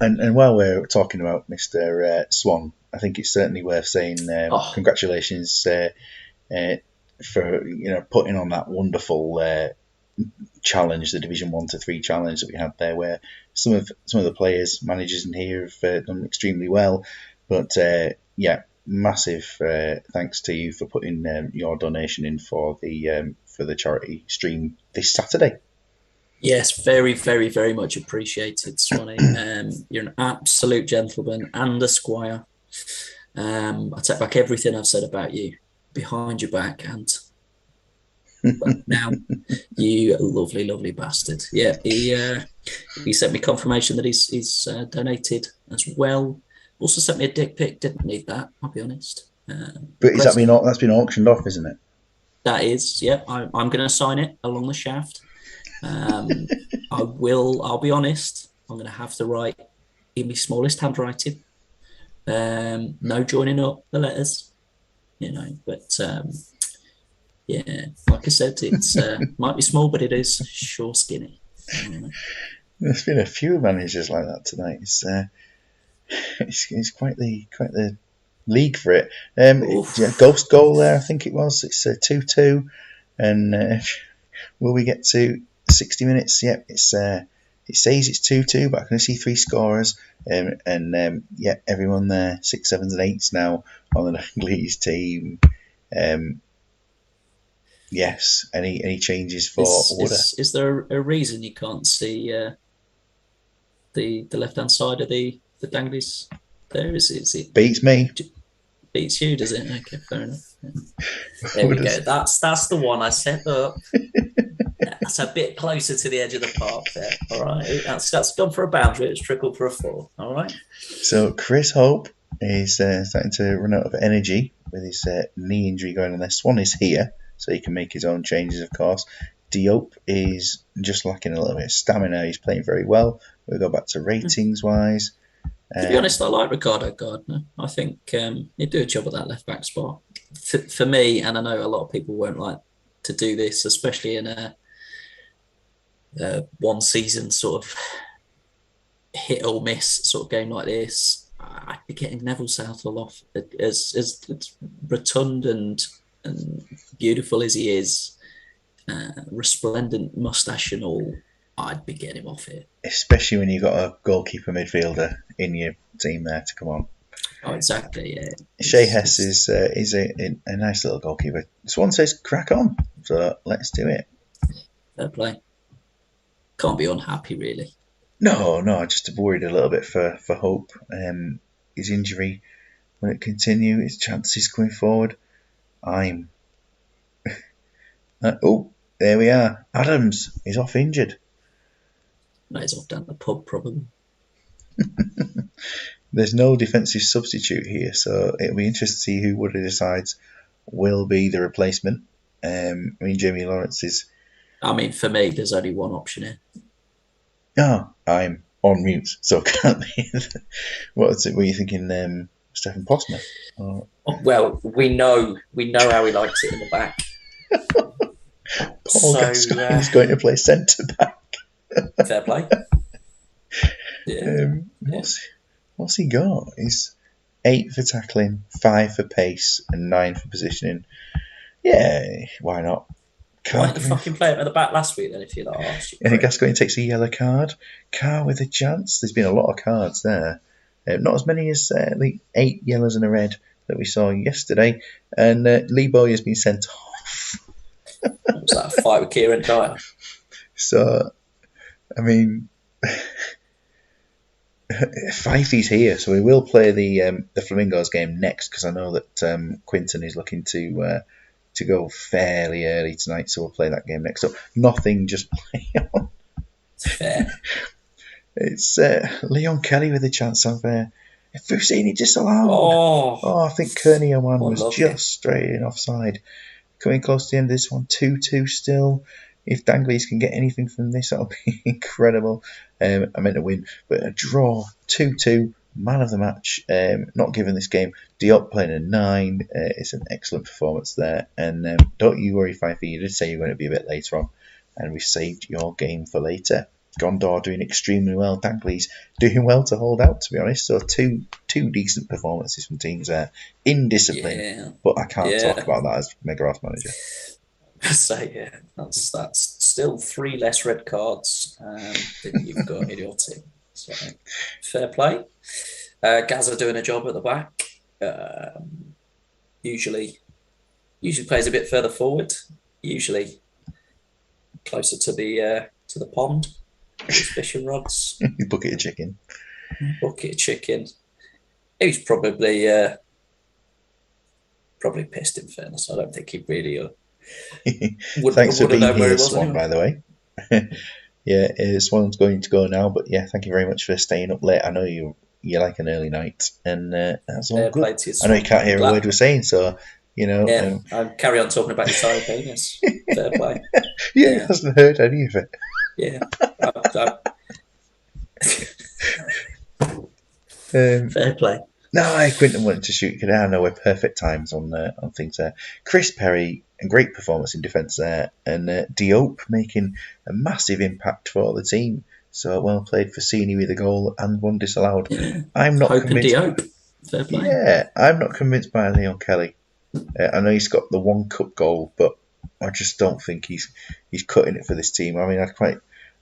And while we're talking about Mr. Swan, I think it's certainly worth saying congratulations for putting on that wonderful challenge, the Division 1 to 3 challenge that we had there, where some of the players, managers in here have done extremely well. But massive thanks to you for putting your donation in for the charity stream this Saturday. Yes, very, very, very much appreciated, Swanee. You're an absolute gentleman and a squire. I take back everything I've said about you behind your back, and But now, you lovely, lovely bastard. Yeah, he sent me confirmation that he's donated as well. Also sent me a dick pic. Didn't need that, I'll be honest. But Chris, that's been auctioned off, isn't it? that is, yeah. I'm going to sign it along the shaft. I'll be honest. I'm going to have to write in my smallest handwriting. No joining up the letters, But yeah, like I said, it's might be small, but it is sure skinny. There's been a few managers like that tonight. It's quite the league for it. Ghost goal there, I think it was. It's 2-2, and will we get to 60 minutes? Yep, it says it's 2-2, but I can see 3 scorers, and everyone there 6, 7s, and 8s now on the Anglese team. Yes, any changes for Wooder? Is there a reason you can't see the left hand side of the danglies there? Is it beats me? Beats you, does it? Okay, fair enough. Yeah. There we go. That's the one I set up. That's a bit closer to the edge of the park there. All right, that's gone for a boundary. It's trickled for a 4. All right. So Chris Hope is starting to run out of energy with his knee injury going on there. Swan is here, so he can make his own changes, of course. Diop is just lacking a little bit of stamina. He's playing very well. We'll go back to ratings wise. To be honest, I like Ricardo Gardner. I think he'd do a job at that left back spot. For me, and I know a lot of people won't like to do this, especially in a one season sort of hit or miss sort of game like this, I'd be getting Neville Southall off. As rotund and beautiful as he is, resplendent moustache and all, I'd be getting him off it. Especially when you've got a goalkeeper midfielder in your team there to come on. Oh, exactly, yeah. Shea Hess is a nice little goalkeeper. Swan says crack on, so let's do it. Fair play. Can't be unhappy, really. No, I just worried a little bit for Hope. His injury, will it continue? His chances going forward? I'm... there we are. Adams is off injured. No, he's off down the pub, probably. There's no defensive substitute here, so it'll be interesting to see who Woodley decides will be the replacement. Jamie Lawrence is... for me, there's only one option here. Oh, I'm on mute, so can't be. Were you thinking, Stephen Postma? Or... Well, we know how he likes it in the back. Paul Gascoigne is going to play centre back. Fair play. Yeah. What's he got? He's 8 for tackling, 5 for pace, and 9 for positioning. Yeah, why not? Why didn't you fucking play him at the back last week then, if you're not asked? And Gascoigne takes a yellow card. Carr with a chance. There's been a lot of cards there. Not as many as the 8 yellows and a red that we saw yesterday. And Lee Boy has been sent off. Was that a fight with Kieran Dyer? So, Fifey's here, so we will play the Flamingos game next, because I know that Quinton is looking to go fairly early tonight, so we'll play that game next. So nothing, just play on. Fair. It's Leon Kelly with a chance of Fusini disallowed. Oh, I think Kearney Oman was just straight in offside. Coming close to the end of this one, 2-2 still. If Danglies can get anything from this, that'll be incredible. I meant a win, but a draw, 2-2, man of the match. Not given this game. Diop playing a 9. It's an excellent performance there. And don't you worry, Fifey, you did say you were going to be a bit later on, and we saved your game for later. Gondor doing extremely well. Danglies doing well to hold out, to be honest. So two decent performances from teams there in discipline. Yeah. But I can't talk about that as Mega House manager. So yeah, that's still 3 less red cards than you've got in your team. So fair play. Gaza doing a job at the back. Usually plays a bit further forward. Usually closer to the pond. His fishing rods. Bucket of chicken. He's probably pissed, in fairness. I don't think he really Thanks for being known where here, he was Swan, anyway. by the way. Yeah, Swan's going to go now, but yeah, thank you very much for staying up late. I know you like an early night, and that's all Fair play good. to you, I know you Swan. can't hear a Glad- word we're saying, so Yeah, I'll carry on talking about your tiny penis. Fair play. he Yeah. hasn't heard any of it. Yeah. Fair play. No, Quinton wanted to shoot. I know we're perfect times on things there. Chris Perry, a great performance in defence there, and Diop making a massive impact for the team. So well played for Fessini with a goal and one disallowed. Yeah. I'm not Hope and convinced. Diop. Fair play. Yeah, I'm not convinced by Leon Kelly. I know he's got the one cup goal, but I just don't think he's cutting it for this team. I mean, I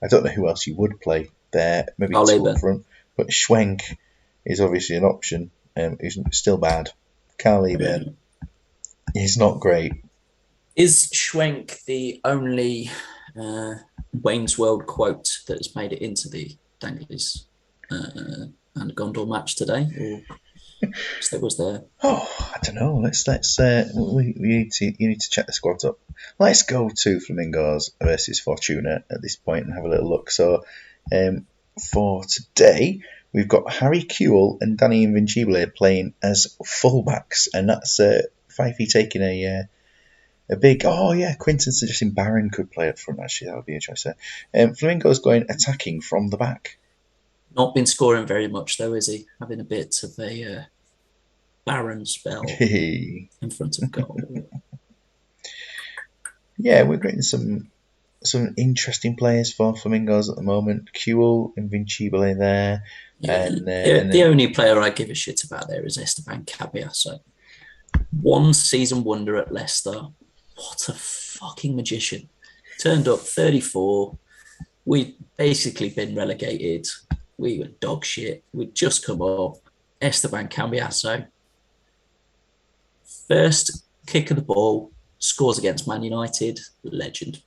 don't know who else you would play there. Maybe two up front, but Schwenk is obviously an option. He's still bad. Carl Lieber is not great. Is Schwenk the only Wayne's World quote that has made it into the Danglies and Gondor match today? Or was there? Oh, I don't know. Let's you need to check the squads up. Let's go to Flamingos versus Fortuna at this point and have a little look. So, for today, we've got Harry Kewell and Danny Invincibile playing as fullbacks, and that's Fifey taking a big. Oh yeah, Quinton suggesting Barron could play up front. Actually, that would be a choice there. Flamingo's going attacking from the back. Not been scoring very much though, is he? Having a bit of a barren spell in front of goal. Yeah, we're getting some interesting players for Flamingos at the moment. Kewell, Invincibile there. Yeah. And the only player I give a shit about there is Esteban Cabiasso. One season wonder at Leicester. What a fucking magician. Turned up 34. We'd basically been relegated. We were dog shit. We'd just come up. Esteban Cambiasso. First kick of the ball. Scores against Man United. Legend.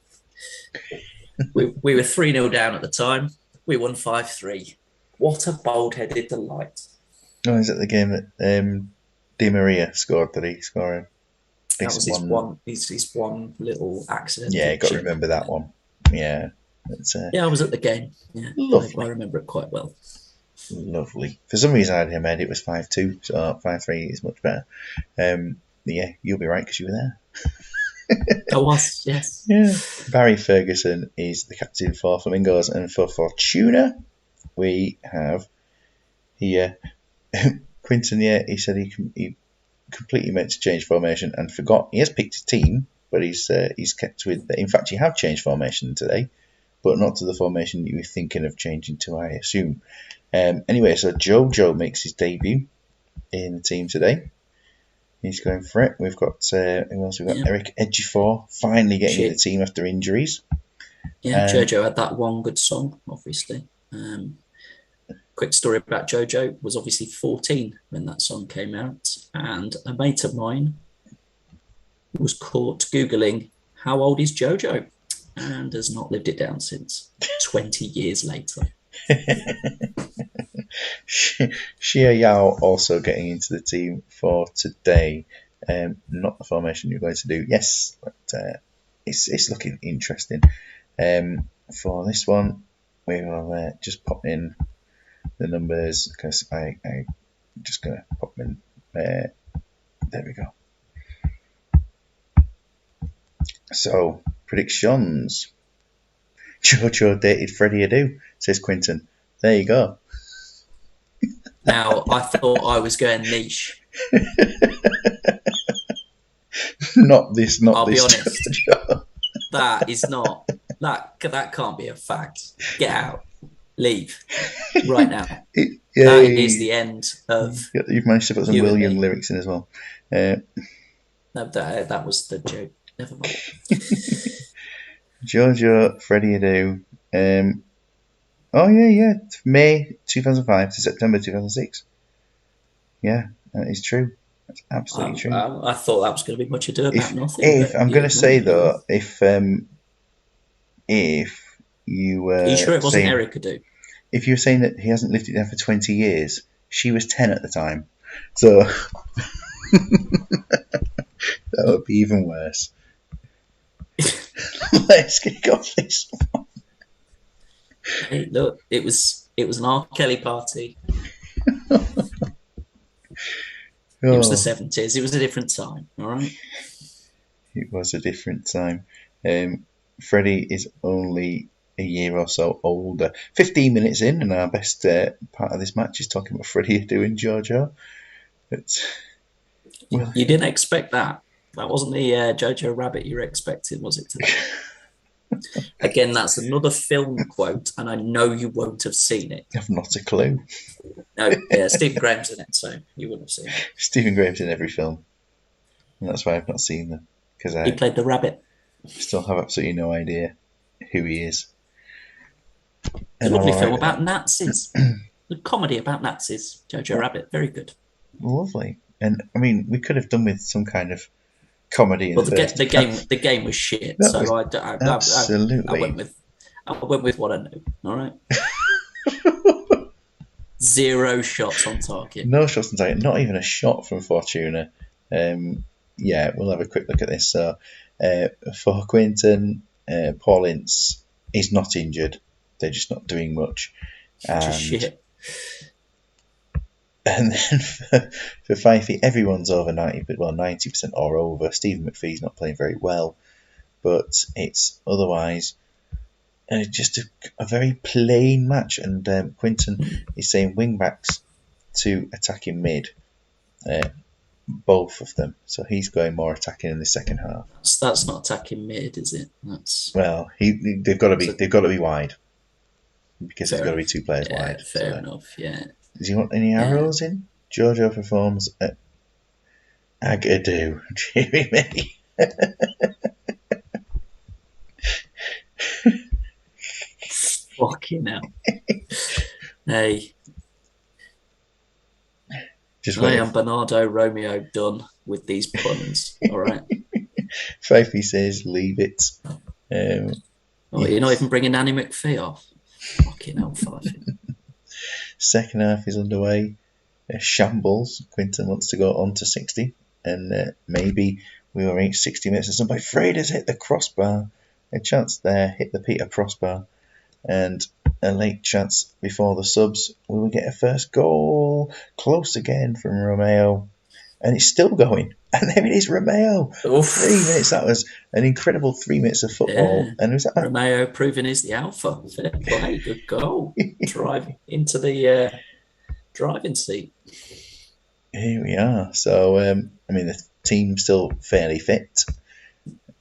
we were 3-0 down at the time. We won 5-3. What a bold-headed delight. Oh, is it the game that Di Maria scored? Did he score him? That was his one little accident. Yeah, got to remember that one. Yeah. I was at the game. Yeah, I remember it quite well. Lovely. For some reason, I had him head. It was 5-2, so 5-3 is much better. Yeah, you'll be right because you were there. I was, yes. Yeah. Barry Ferguson is the captain for Flamingos, and for Fortuna, we have here Quinton. Yeah, he said he completely meant to change formation and forgot. He has picked a team, but he's kept with. In fact, he have changed formation today, but not to the formation you were thinking of changing to, I assume. Anyway, so Jojo makes his debut in the team today. He's going for it. We've got who else? We've got Eric Ejiofor finally getting in the team after injuries. Yeah, Jojo had that one good song, obviously. Quick story about Jojo, was obviously 14 when that song came out, and a mate of mine was caught Googling how old is Jojo, and has not lived it down since 20 years later. Xia Yao also getting into the team for today. Not the formation you're going to do. Yes, but it's looking interesting. For this one, we will just pop in the numbers because I'm just going to pop them in. There we go. So, predictions. Jojo dated Freddie Adu, says Quinton. There you go. Now, I thought I was going niche. Not this. I'll be honest. That is not. That can't be a fact. Get out. Leave. Right now. That is the end of. You've managed to put some Will Young lyrics in as well. No, that was the joke. Never mind. Jojo, Freddie Adu. May 2005 to September 2006. Yeah, that is true. That's absolutely true. I thought that was going to be much ado about nothing. If I'm going to say though, if you were, are you sure it wasn't Eric Adu? If you were saying that he hasn't lived it down for 20 years, she was 10 at the time, so that would be even worse. Let's kick off this one. Hey, look, it was an R. Kelly party. It was the 70s. It was a different time. All right. It was a different time. Freddie is only a year or so older. 15 minutes in, and our best part of this match is talking about Freddie doing JoJo. You didn't expect that. That wasn't the Jojo Rabbit you were expecting, was it? Today? Again, that's another film quote, and I know you won't have seen it. I've not a clue. No, yeah, Stephen Graham's in it, so you wouldn't have seen it. Stephen Graham's in every film, and that's why I've not seen them, because He played the rabbit. Still have absolutely no idea who he is. It's a lovely film about Nazis. The comedy about Nazis. Jojo Rabbit, very good. Lovely. And I mean, we could have done with some kind of comedy. Well, the game was shit. That So was I went with what I knew. All right. 0 shots on target. No shots on target. Not even a shot from Fortuna. Yeah, we'll have a quick look at this. So, for Quinton, Paul Ince is not injured. They're just not doing much. Just shit. And then for Fifey, everyone's over 90% or over. Stephen McPhee's not playing very well, but it's otherwise just a very plain match. And Quinton is saying wing backs to attacking mid, both of them. So he's going more attacking in the second half. That's not attacking mid, is it? They've got to be wide, because there's got to be 2 players wide. Fair enough. Yeah. Does he want any arrows in? Jojo performs at Agadoo. Deary me. Fucking hell. Hey. I am Bernardo Romeo done with these puns. All right. Fifey says, leave it. You're not even bringing Annie McPhee off. Fucking hell, Fifey. Second half is underway. Shambles. Quinton wants to go on to 60, and maybe we will reach 60 minutes. And somebody, Fred has hit the crossbar. A chance there, hit the Peter crossbar, and a late chance before the subs. We will get a first goal. Close again from Romeo, and it's still going. And there it is, Romeo. Oof. 3 minutes. That was an incredible 3 minutes of football. Yeah. And was that Romeo proving he's the alpha. Fair play, good goal. Drive into the driving seat. Here we are. So, the team's still fairly fit.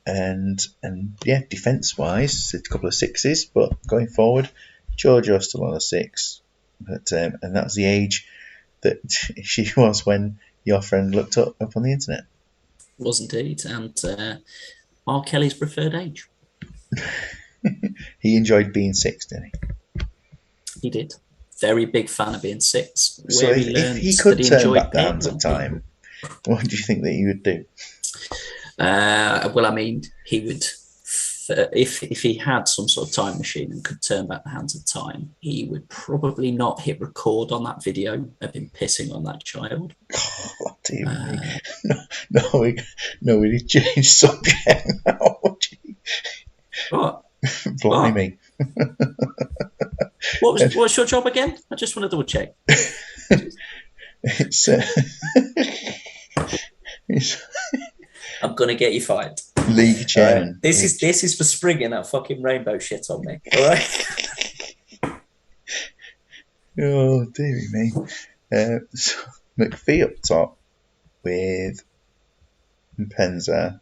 And yeah, defence-wise, it's a couple of 6s. But going forward, Jojo's still on a 6. But and that's the age that she was when your friend looked up on the internet. Was indeed. And R. Kelly's preferred age. He enjoyed being 6, didn't he? He did. Very big fan of being 6. So if he could turn back the hands of time, what do you think that he would do? He would. If he had some sort of time machine and could turn back the hands of time, he would probably not hit record on that video of him pissing on that child. Oh, dear me. No, we need to change subject now. What? Blimey. What's your job again? I just want to double check. It's I'm gonna get you fired. League chairman. This is for springing that fucking rainbow shit on me. All right. Oh, dearie me. So McPhee up top with Penza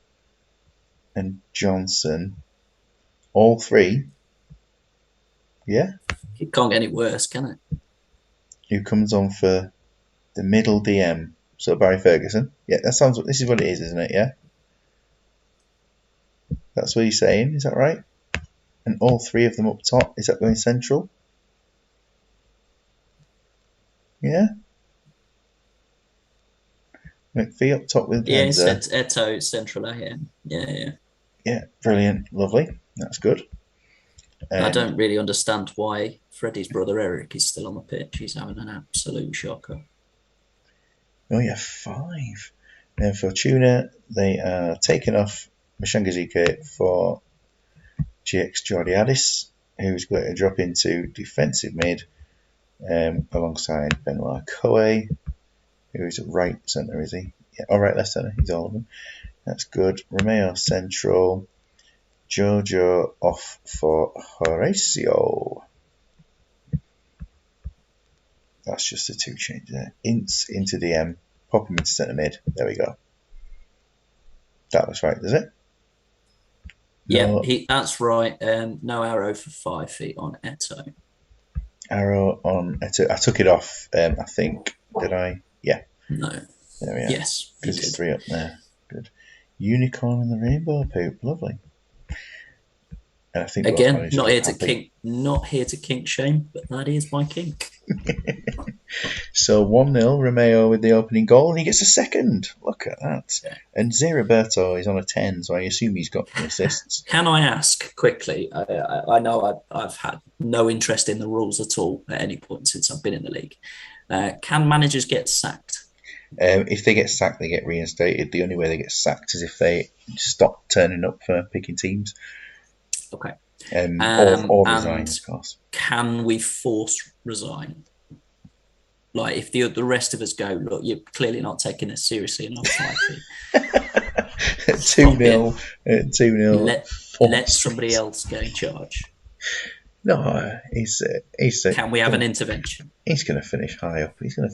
and Johnson. All 3. Yeah. It can't get any worse, can it? Who comes on for the middle DM? So Barry Ferguson. Yeah, this is what it is, isn't it? Yeah. That's what he's saying. Is that right? And all 3 of them up top. Is that going central? Yeah. McPhee up top with Penza. Yeah, it's Eto central. Yeah. Yeah, brilliant, lovely. That's good. I don't really understand why Freddie's brother Eric is still on the pitch. He's having an absolute shocker. Oh yeah, 5. And Fortuna, they are taking off Mashangazike for GX Jordiadis, who's going to drop into defensive mid alongside Benoit Coe, who's at right centre, is he? Yeah, right left centre, he's all of them. That's good. Romeo central. Jojo off for Horacio. That's just a 2 change there. Ince into DM. Pop him into centre mid. There we go. That looks right, does it? Yeah, that's right. No arrow for 5 feet on Eto. Arrow on Eto. I took it off, I think. Did I? Yeah. No. There we are. Yes. Because it's 3 up there. Good. Unicorn and the rainbow poop. Lovely. And I think again, not here to kink shame, but that is my kink. So 1-0, Romeo with the opening goal, and he gets a second. Look at that. Yeah. And Zeriberto is on a 10, so I assume he's got the assists. Can I ask quickly? I know I've had no interest in the rules at all at any point since I've been in the league. Can managers get sacked? If they get sacked, they get reinstated. The only way they get sacked is if they stop turning up for picking teams. Okay. Or resign, of course. Can we force resign? Like, if the rest of us go, look, you're clearly not taking this seriously enough. 2-0. 2-0. Let somebody else go in charge. No, he's Can we have an intervention? He's going to finish high up. He's doing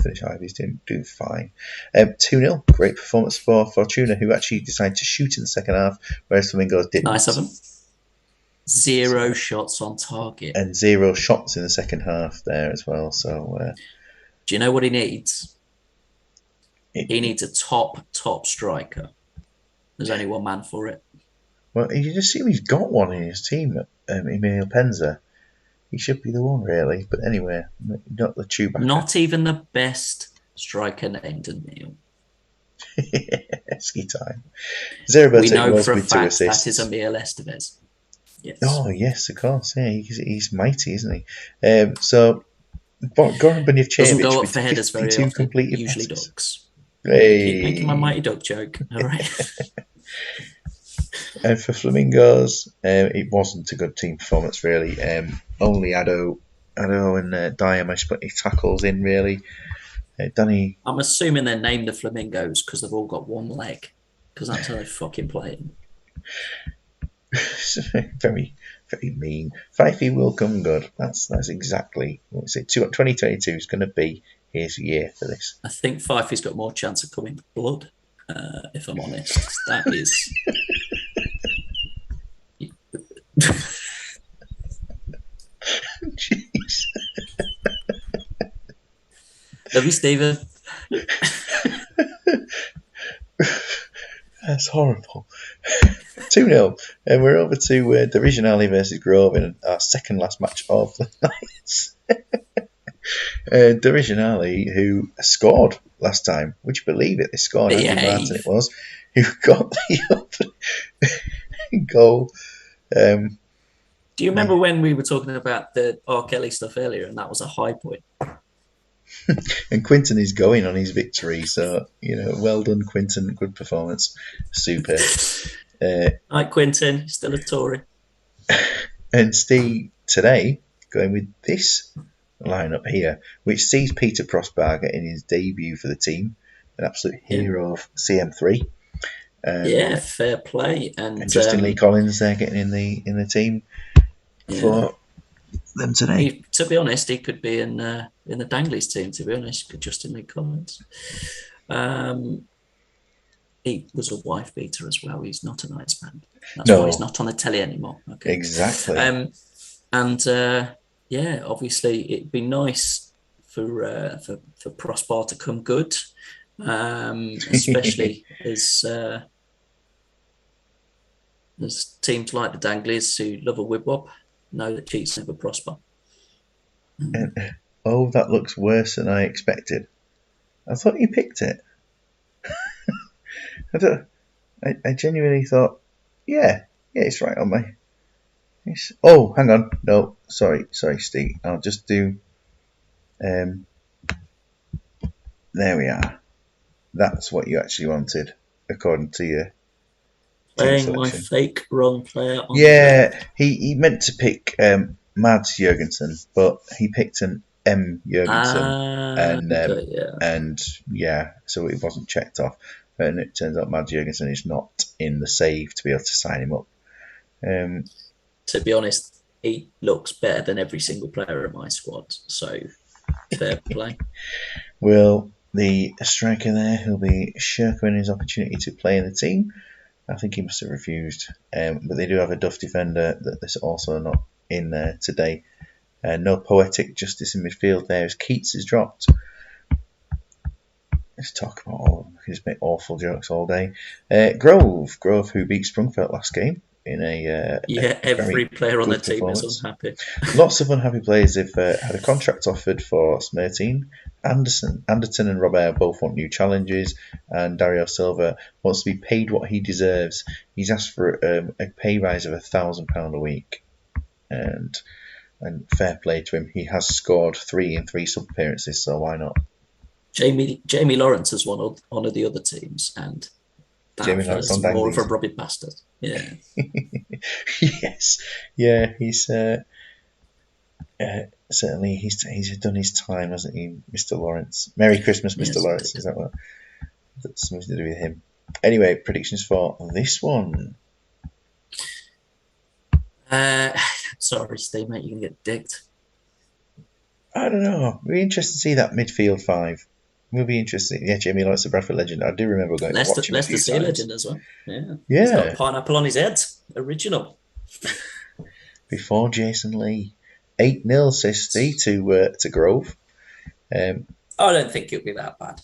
fine. 2-0. Great performance for Fortuna, who actually decided to shoot in the second half, whereas Flamingos didn't. Nice of them. 0 shots on target. And 0 shots in the second half there as well. So, do you know what he needs? He needs a top striker. There's only one man for it. Well, you'd assume he's got one in his team, Emil Penza. He should be the one, really. But anyway, not the Chewbacca. Not even the best striker named Emil. Ski time. Zeriberto we know was for a with fact 2 assists. that is Emil Estevez. Yes. Oh, yes, of course. Yeah, he's mighty, isn't he? So, Goran Bunjevcevic doesn't go up with for headers very 52 often. completed Usually passes. ducks. Hey. Keep making my mighty duck joke. All right. And for Flamingos, it wasn't a good team performance, really. Only Ado and Dyer managed to put any tackles in, really. Danny. I'm assuming they're named the Flamingos because they've all got one leg, because that's how they fucking play. Very, very mean. Fifey will come good. That's exactly what we say. 2022 is going to be his year for this. I think Fifey's got more chance of coming blood, if I'm honest. That is. Jeez. Love you, Stephen. That's horrible. 2-0. And we're over to Divisionale versus Grove in our second last match of the night. Divisionale, who scored last time. Would you believe it? They scored. Andy Martin it was, who got the goal. Do you remember when we were talking about the R. Kelly stuff earlier, and that was a high point? And Quinton is going on his victory, so well done, Quinton. Good performance, super. Hi, Quinton, still a Tory. And Steve today going with this lineup here, which sees Peter Prosbarger in his debut for the team, an absolute hero of CM3. Yeah, fair play. And Justin Lee Collins there getting in the team for them today. To be honest, he could be in the Danglies team. To be honest, Justin Lee Collins. He was a wife beater as well. He's not a nice man. That's why he's not on the telly anymore. Okay. Exactly. Obviously, it'd be nice for Prosper to come good, especially as teams like the Danglies who love a whip-wop know that cheats never prosper. Oh, that looks worse than I expected. I thought you picked it. I genuinely thought, yeah, it's right on me. Oh, hang on. No, sorry, Steve. I'll just do. There we are. That's what you actually wanted, according to you. Playing my selection. fake wrong player on the Yeah, he meant to pick Mads Jørgensen, but he picked an M Jørgensen, okay, yeah. and yeah, so it wasn't checked off. And it turns out Mads Jørgensen is not in the save to be able to sign him up. To be honest, he looks better than every single player in my squad. So fair play. Will the striker there, who'll be shirking his opportunity to play in the team? I think he must have refused. But they do have a Duff defender that's also not in there today. No poetic justice in midfield there as Keats is dropped. Let's talk about all of them. We can just make awful jokes all day. Grove, who beat Sprungfeld last game in a every player on the good team is performance. unhappy. Lots of unhappy players have had a contract offered for Smerteen. Anderton and Robert both want new challenges, and Dario Silva wants to be paid what he deserves. He's asked for a pay rise of £1,000 a week, and fair play to him. He has scored 3 in 3 sub appearances, so why not? Jamie Lawrence has won one of the other teams, and that Jamie Lawrence fella's on more of a Danglies. robbing bastard. Yeah. Yes, yeah, he's certainly he's done his time, hasn't he, Mr. Lawrence? Merry Christmas, Mr. Yes, Lawrence. Is that what? That's something to do with him. Anyway, predictions for this one. Sorry, Steve, mate, you can get digged. I don't know. We'll be interested to see that midfield 5. We'll be interested. Yeah, Jamie Lawrence, the Bradford legend. I do remember going to watch him a few Leicester times. legend as well. Yeah. Yeah. He's got a pineapple on his head. Original. Before Jason Lee. 8-0, says Steve, to Grove. I don't think it'll be that bad.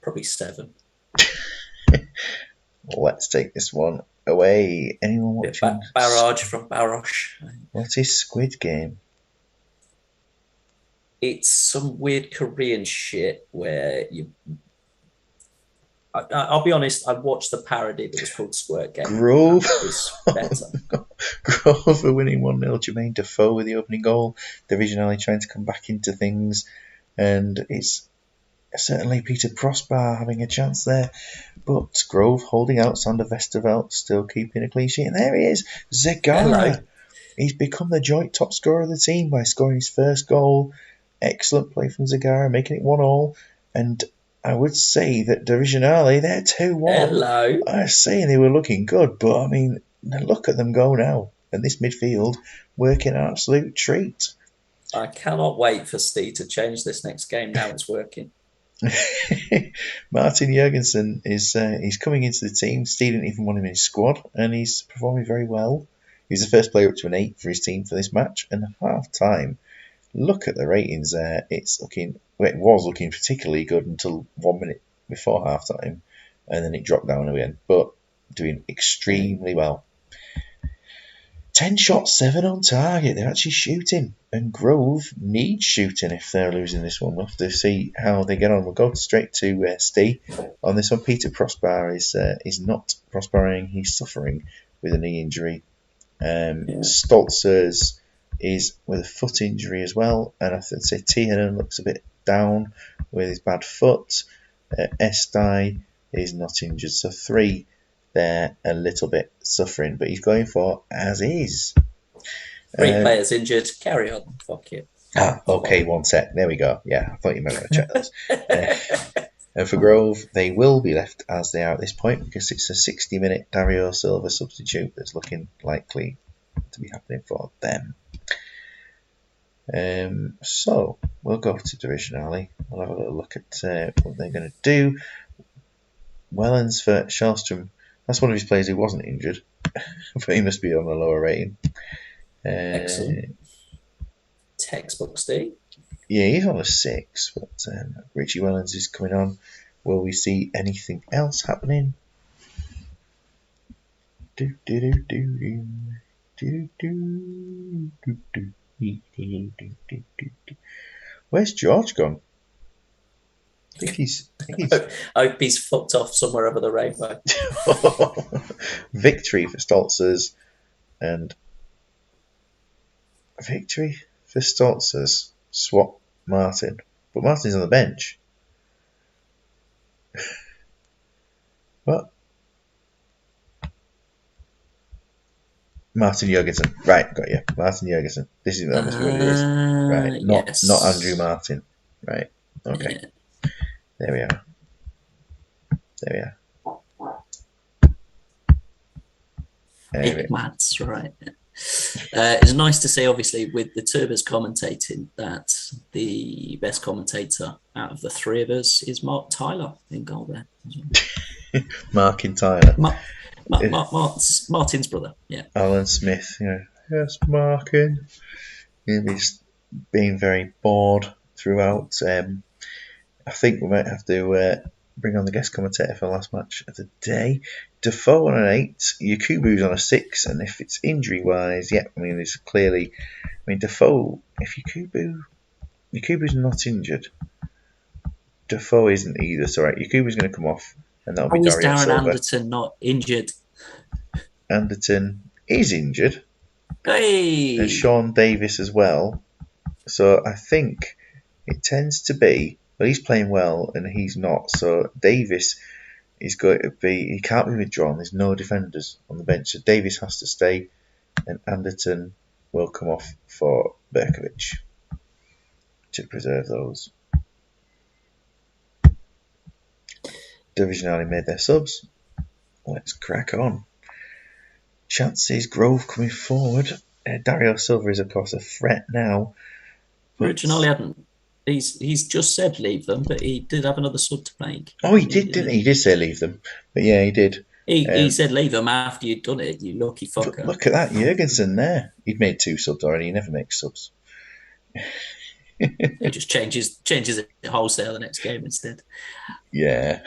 Probably 7. Let's take this one away. Anyone watching? Barrage from Barosh. What is Squid Game? It's some weird Korean shit where you. I'll be honest, I watched the parody that was called Squirt Game. Grove. It was better. Grove are winning 1-0. Jermaine Defoe with the opening goal. Division Ali trying to come back into things. And it's certainly Peter Prosper having a chance there. But Grove holding out. Sander Westerveld still keeping a clean sheet. And there he is. Zegara. Hello. He's become the joint top scorer of the team by scoring his first goal. Excellent play from Zegara, making it 1-1. And I would say that Division Ali, they're 2-1. Hello. I was saying they were looking good, but I mean, look at them go now. And this midfield working an absolute treat. I cannot wait for Steve to change this next game. Now it's working. Martin Jørgensen is he's coming into the team. Steve didn't even want him in his squad, and he's performing very well. He's the first player up to an 8 for his team for this match. And half time, look at the ratings there. It was looking particularly good until 1 minute before half time, and then it dropped down again. But doing extremely well. 10 shots, 7 on target. They're actually shooting. And Grove needs shooting if they're losing this one. We'll have to see how they get on. We'll go straight to Steve on this one. Peter Prosper is not prospering. He's suffering with a knee injury. Stoltzers is with a foot injury as well. And I would say Tiernan looks a bit down with his bad foot. Estai is not injured. So 3 they're a little bit suffering, but he's going for as is. 3 players injured. Carry on. Fuck you. Okay, 1 sec. There we go. Yeah, I thought you might want to check those. And for Grove, they will be left as they are at this point because it's a 60-minute Dario Silva substitute that's looking likely to be happening for them. So we'll go to Division Ali. We'll have a little look at what they're going to do. Wellens for Shellstrom. That's one of his players who wasn't injured, but he must be on a lower rating. Excellent. Textbook Steve. Yeah, he's on a 6, but Richie Wellens is coming on. Will we see anything else happening? Where's George gone? I think he's I hope he's fucked off somewhere over the rainbow. Victory for Stoltzers and victory for Stoltzers. Swap Martin, but Martin's on the bench. What? Martin Jurgensen. Right, got you. Martin Jurgensen. That must be what it is. Right, not Andrew Martin. Right, okay. Yeah. There we are. Mads, right. It's nice to see, obviously, with the two of us commentating, that the best commentator out of the three of us is Mark Tyler in goal there. Markin Tyler. Martin's brother, yeah. Alan Smith, yes, Markin. He's been very bored throughout. I think we might have to bring on the guest commentator for the last match of the day. Defoe on an 8, Yakubu's on a 6, and if it's injury-wise, it's clearly... Defoe, if Yakubu's not injured, Defoe isn't either, so right, Yakubu's going to come off, and that'll be Dario Darren Silva. Anderton not injured? Anderton is injured. Hey! And Sean Davis as well. So I think it tends to be... Well, he's playing well, and he's not, so Davis... He's going to be. He can't be withdrawn. There's no defenders on the bench, so Davis has to stay, and Anderton will come off for Berkovic to preserve those. Divisionale made their subs. Let's crack on. Chances Grove coming forward. Dario Silva is of course a threat now. Originally hadn't. He's just said leave them, but he did have another sub to make. Oh, he did, didn't he? He did say leave them. But yeah, he did. He said leave them after you'd done it, you lucky fucker. Look at that, Jurgensen there. He'd made 2 subs already. He never makes subs. He just changes it wholesale the next game instead. Yeah.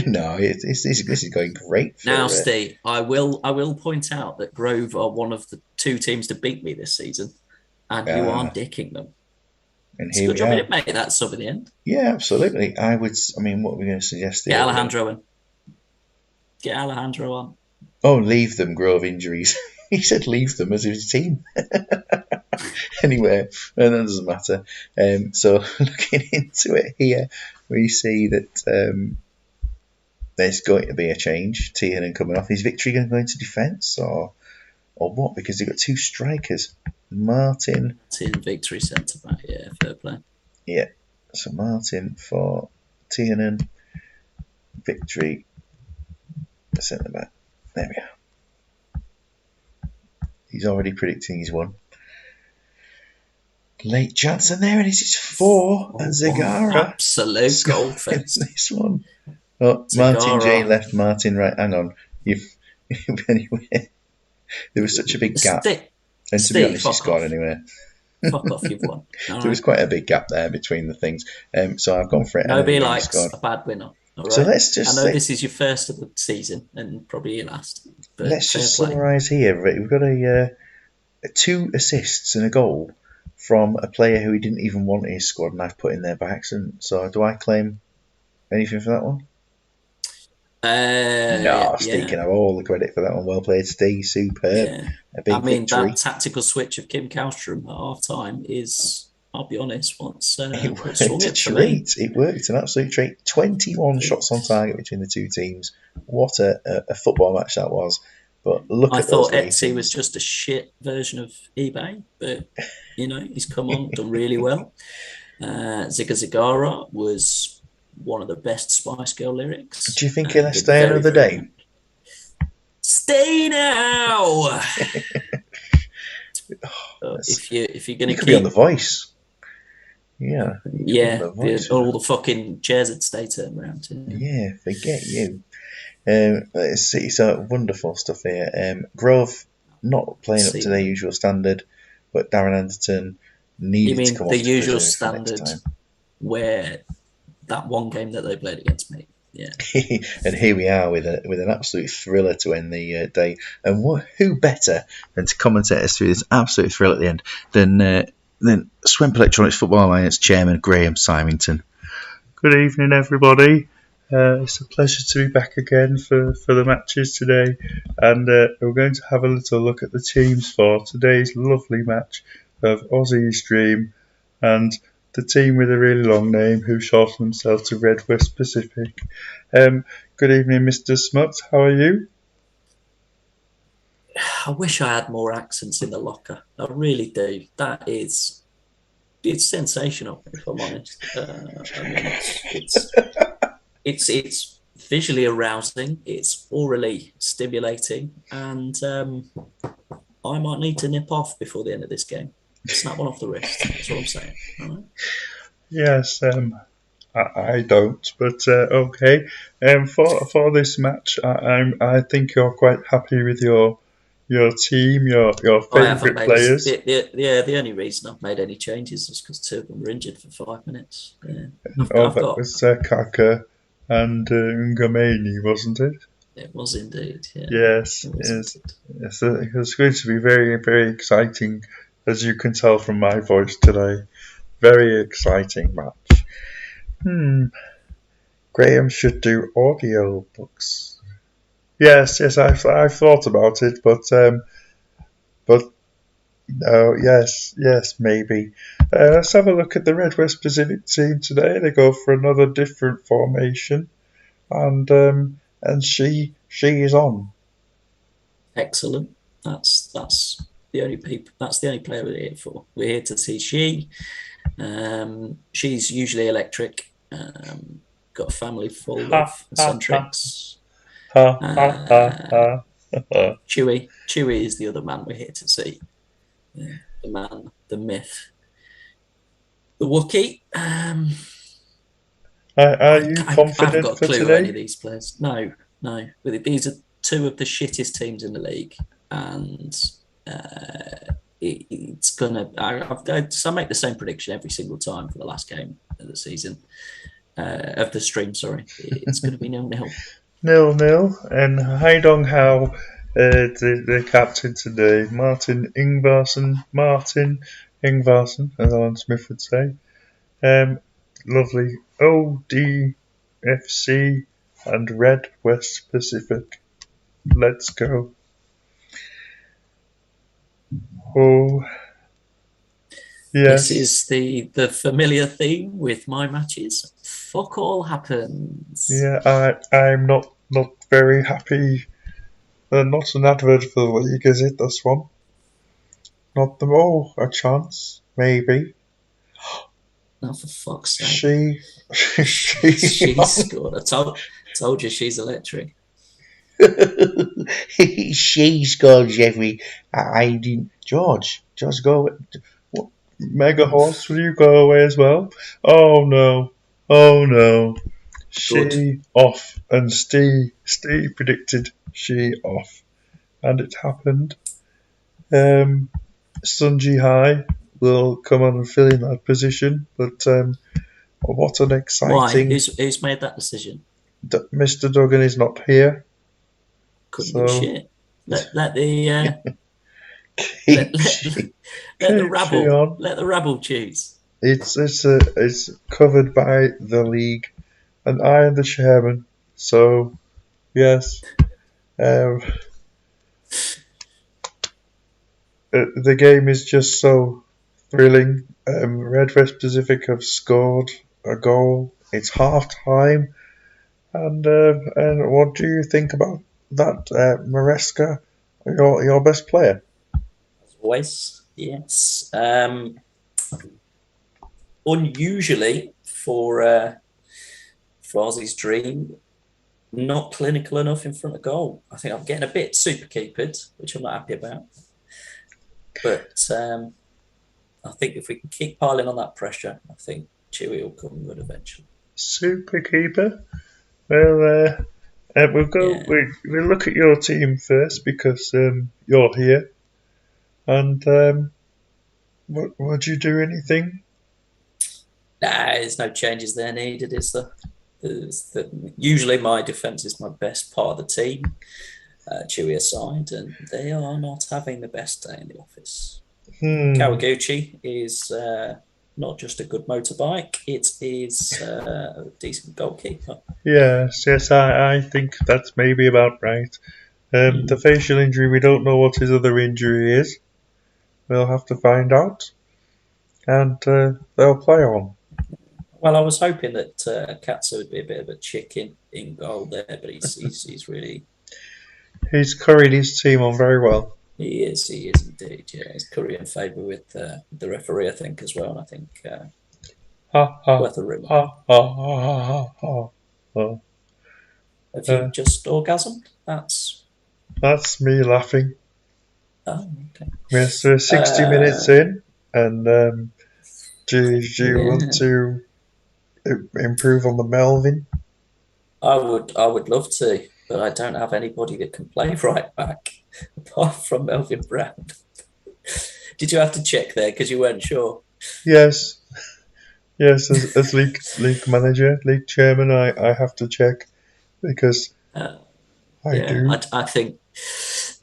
No, this is going great. Now, Steve, I will point out that Grove are one of the 2 teams to beat me this season, and you are dicking them. And it's a good job we didn't make that sub in the end. Yeah, absolutely. What are we going to suggest here? Get Alejandro on. Oh, leave them, Grove injuries. He said leave them as his team. Anyway, that doesn't matter. So looking into it here, we see that there's going to be a change. Tiernan coming off. Is Victory going to go into defence or what? Because they've got 2 strikers. Martin Victory centre back, yeah, fair play. Yeah, so Martin for Tiernan, Victory centre back. There we are. He's already predicting he's won. Late Johnson there, and it's 4, and Zagara. Absolute goal fest. This one. Oh, Martin J left, Martin right. Hang on. Anyway, there was such a big gap. And to be honest, he scored anyway. Fuck off, you've won. There was quite a big gap there between the things. So I've gone for it. Nobody likes a bad winner. Right? So let's just. I know this is your first of the season and probably your last. But let's just summarise here. We've got 2 assists and a goal from a player who he didn't even want in his squad, and I've put in there by accident. So do I claim anything for that one? No, Steve can have all the credit for that one. Well played, Steve. Superb. Yeah. A big victory. That tactical switch of Kim Kallstrom at half time is, I'll be honest, it worked a treat. It worked an absolute treat. 21 shots on target between the 2 teams. What a football match that was. But look I at thought those Etsy was just a shit version of eBay, but he's come on, done really well. Zagara was one of the best Spice Girl lyrics. Do you think he'll stay another day? Stay now. If you're going to be on The Voice. Yeah. Yeah. All the fucking chairs would stay turned around. Yeah, forget you. Let's see. So wonderful stuff here. Grove not playing up to their usual standard, but Darren Anderton needed to come off the usual standard where that one game that they played against me. Yeah. And here we are with an absolute thriller to end the day. And who better than to commentate us through this absolute thrill at the end than Swemp Electronics Football Alliance Chairman Graham Symington. Good evening, everybody. It's a pleasure to be back again for the matches today, and we're going to have a little look at the teams for today's lovely match of Aussie's Dream and the team with a really long name who shortened themselves to Red West Pacific. Good evening, Mr. Smuts. How are you? I wish I had more accents in the locker. I really do. It's sensational, if I'm honest. I mean, it's visually arousing. It's orally stimulating, and I might need to nip off before the end of this game. Snap one off the wrist. That's what I'm saying. All right. Yes, I don't, but okay. For this match, I think you're quite happy with your team, your I haven't favourite made players. the only reason I've made any changes is because two of them were injured for 5 minutes. Yeah. I've That got was Kaka and Ngomeni, wasn't it? it was indeed. Yeah, Yes, it was yes, indeed. yes. It's going to be very, very exciting, as you can tell from my voice today. Very exciting match. Graham should do audio books. Yes, I've thought about it, but no, yes, maybe. Let's have a look at the Red West Pacific team today. They go for another different formation, and she is on. Excellent. That's the only people. That's the only player we're here for. We're here to see she. She's usually electric. Got a family full Ha of ha ha eccentrics. ha ha ha Uh, ha. Chewy is the other man we're here to see. The man, the myth, the Wookiee. Are you I haven't confident got a for clue who any of today? these players. No. These are two of the shittest teams in the league, and it's gonna. I make the same prediction every single time for the last game of the season of the stream. Sorry, it's going to be 0-0. 0-0, and Haidong Hao, the captain today, Martin Ingvarson, as Alan Smith would say. Lovely ODFC and Red West Pacific. Let's go. Oh, yes. This is the familiar theme with my matches. Fuck all happens. Yeah, I'm not very happy. Not an advert for the league, is it? This one. Not the a chance, maybe. Oh, for fuck's sake. She scored. I told you she's electric. She scored, Jeffrey. I didn't. George, go. What? Mega Horse, will you go away as well? Oh no. She Good. off, and Steve predicted she off, and it happened. Sunji High will come on and fill in that position, but what an Why? exciting! Who's made that decision? Mr. Duggan is not here. Couldn't So do shit. Let the let the rabble choose. It's covered by the league, and I am the chairman. So yes, the game is just so thrilling. Red West Pacific have scored a goal. It's half time, and what do you think about that, Maresca? Your best player? Always, yes. Unusually for Ozzy's dream, not clinical enough in front of goal. I think I'm getting a bit super keepered, which I'm not happy about. But I think if we can keep piling on that pressure, I think Chewy will come good eventually. Super keeper. Well, we'll go. Yeah. We'll look at your team first because you're here. And would you do anything? Nah, there's no changes there needed, is there? Usually my defence is my best part of the team, Chewy aside, and they are not having the best day in the office. Kawaguchi is not just a good motorbike, it is a decent goalkeeper. Yes, I think that's maybe about right. The facial injury, we don't know what his other injury is. We'll have to find out. And they'll play on. Well, I was hoping that Katsu would be a bit of a chicken in goal there, but he's really He's carried his team on very well. He is indeed. Yeah, he's currently in favour with the referee, I think, as well. And I think Ha it's ha worth a ring. ha ha ha ha ha. Oh, Have you just orgasmed? that's me laughing. Oh, okay. Yes, we're 60 minutes in, and do you want Yeah. to improve on the Melvin? I would love to, but I don't have anybody that can play right back apart from Melvin Brown. Did you have to check there because you weren't sure? Yes, yes. As league manager, league chairman, I have to check because Uh, I yeah, do. I think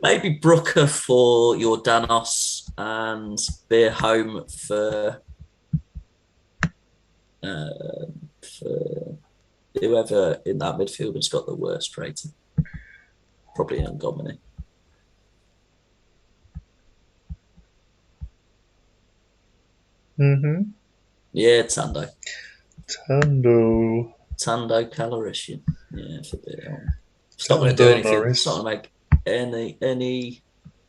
maybe Brooker for your Danos and Beer Home for whoever in that midfield has got the worst rating. Probably Ngomini. Mm-hmm. Yeah, Tando. Tando Calorition. Yeah, for Beer Home. It's not going to do anything. Norris. It's not going to make any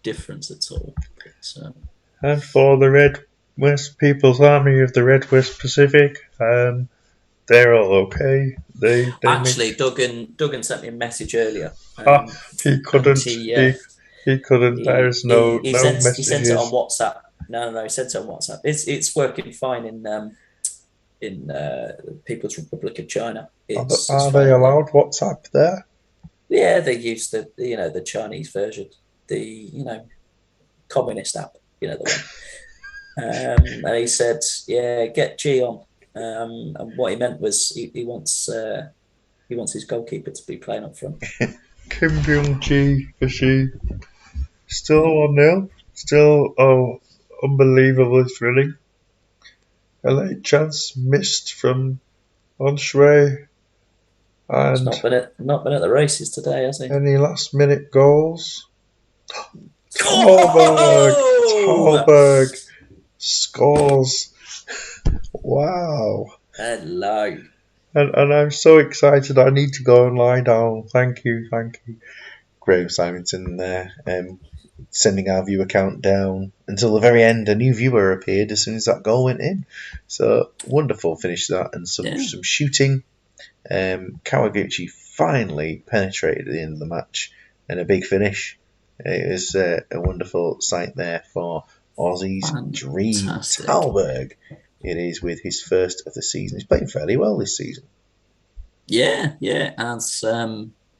difference at all. But, And for the Red West People's Army of the Red West Pacific, they're all okay. They actually, make. Duggan sent me a message earlier. He couldn't. He couldn't. There's no He sent it on messages. WhatsApp. No, he sent it on WhatsApp. It's working fine in People's Republic of China. It's Are fine they on them. allowed WhatsApp there? Yeah, they use the Chinese version, the communist app, the one. And he said, yeah, get G on. And what he meant was he wants his goalkeeper to be playing up front. Kim Byung-ji, is she still 1-0? Still, unbelievably thrilling. A late chance missed from Onshui. He's And not been at the races today, has he? any last minute goals? Oh! Talberg scores. Wow. Hello. And I'm so excited. I need to go and lie down. Thank you. Graham Simonton there, sending our viewer count down until the very end. A new viewer appeared as soon as that goal went in. So wonderful finish to that, and some shooting. Kawaguchi finally penetrated at the end of the match, and a big finish. It was a wonderful sight there for Aussie's dream. Talberg. It is with his first of the season. He's playing fairly well this season. Yeah.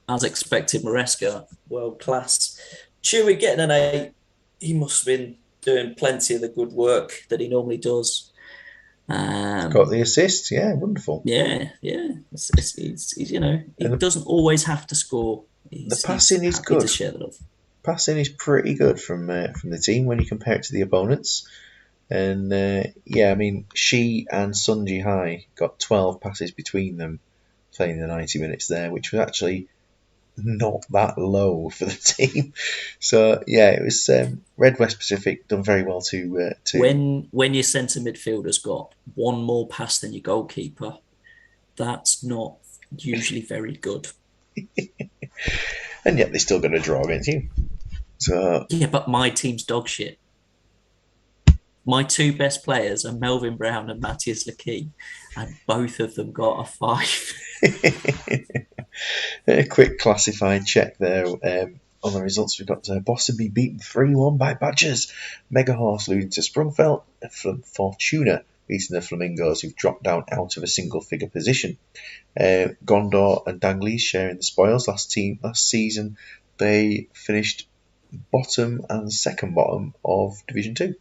As expected, Maresca, world class. Chewy getting an 8. He must have been doing plenty of the good work that he normally does. Got the assist, yeah, wonderful. Yeah. He's he doesn't always have to score. The passing is good. To share the love. Passing is pretty good from the team when you compare it to the opponents. And she and Sunji Hai got 12 passes between them playing the 90 minutes there, which was actually not that low for the team. So yeah, it was Red West Pacific done very well to when your centre midfielder's got one more pass than your goalkeeper, that's not usually very good. And yet they still got a draw against you. So yeah, but my team's dog shit. My two best players are Melvin Brown and Matthias Leakey, and both of them got a 5. A quick classified check there on the results. We've got Bostonby beaten 3-1 by Badgers. Mega Horse losing to Sprungfeld. Fortuna beating the Flamingos, who've dropped down out of a single-figure position. Gondor and Dangley sharing the spoils. Last season, they finished bottom and second bottom of Division 2.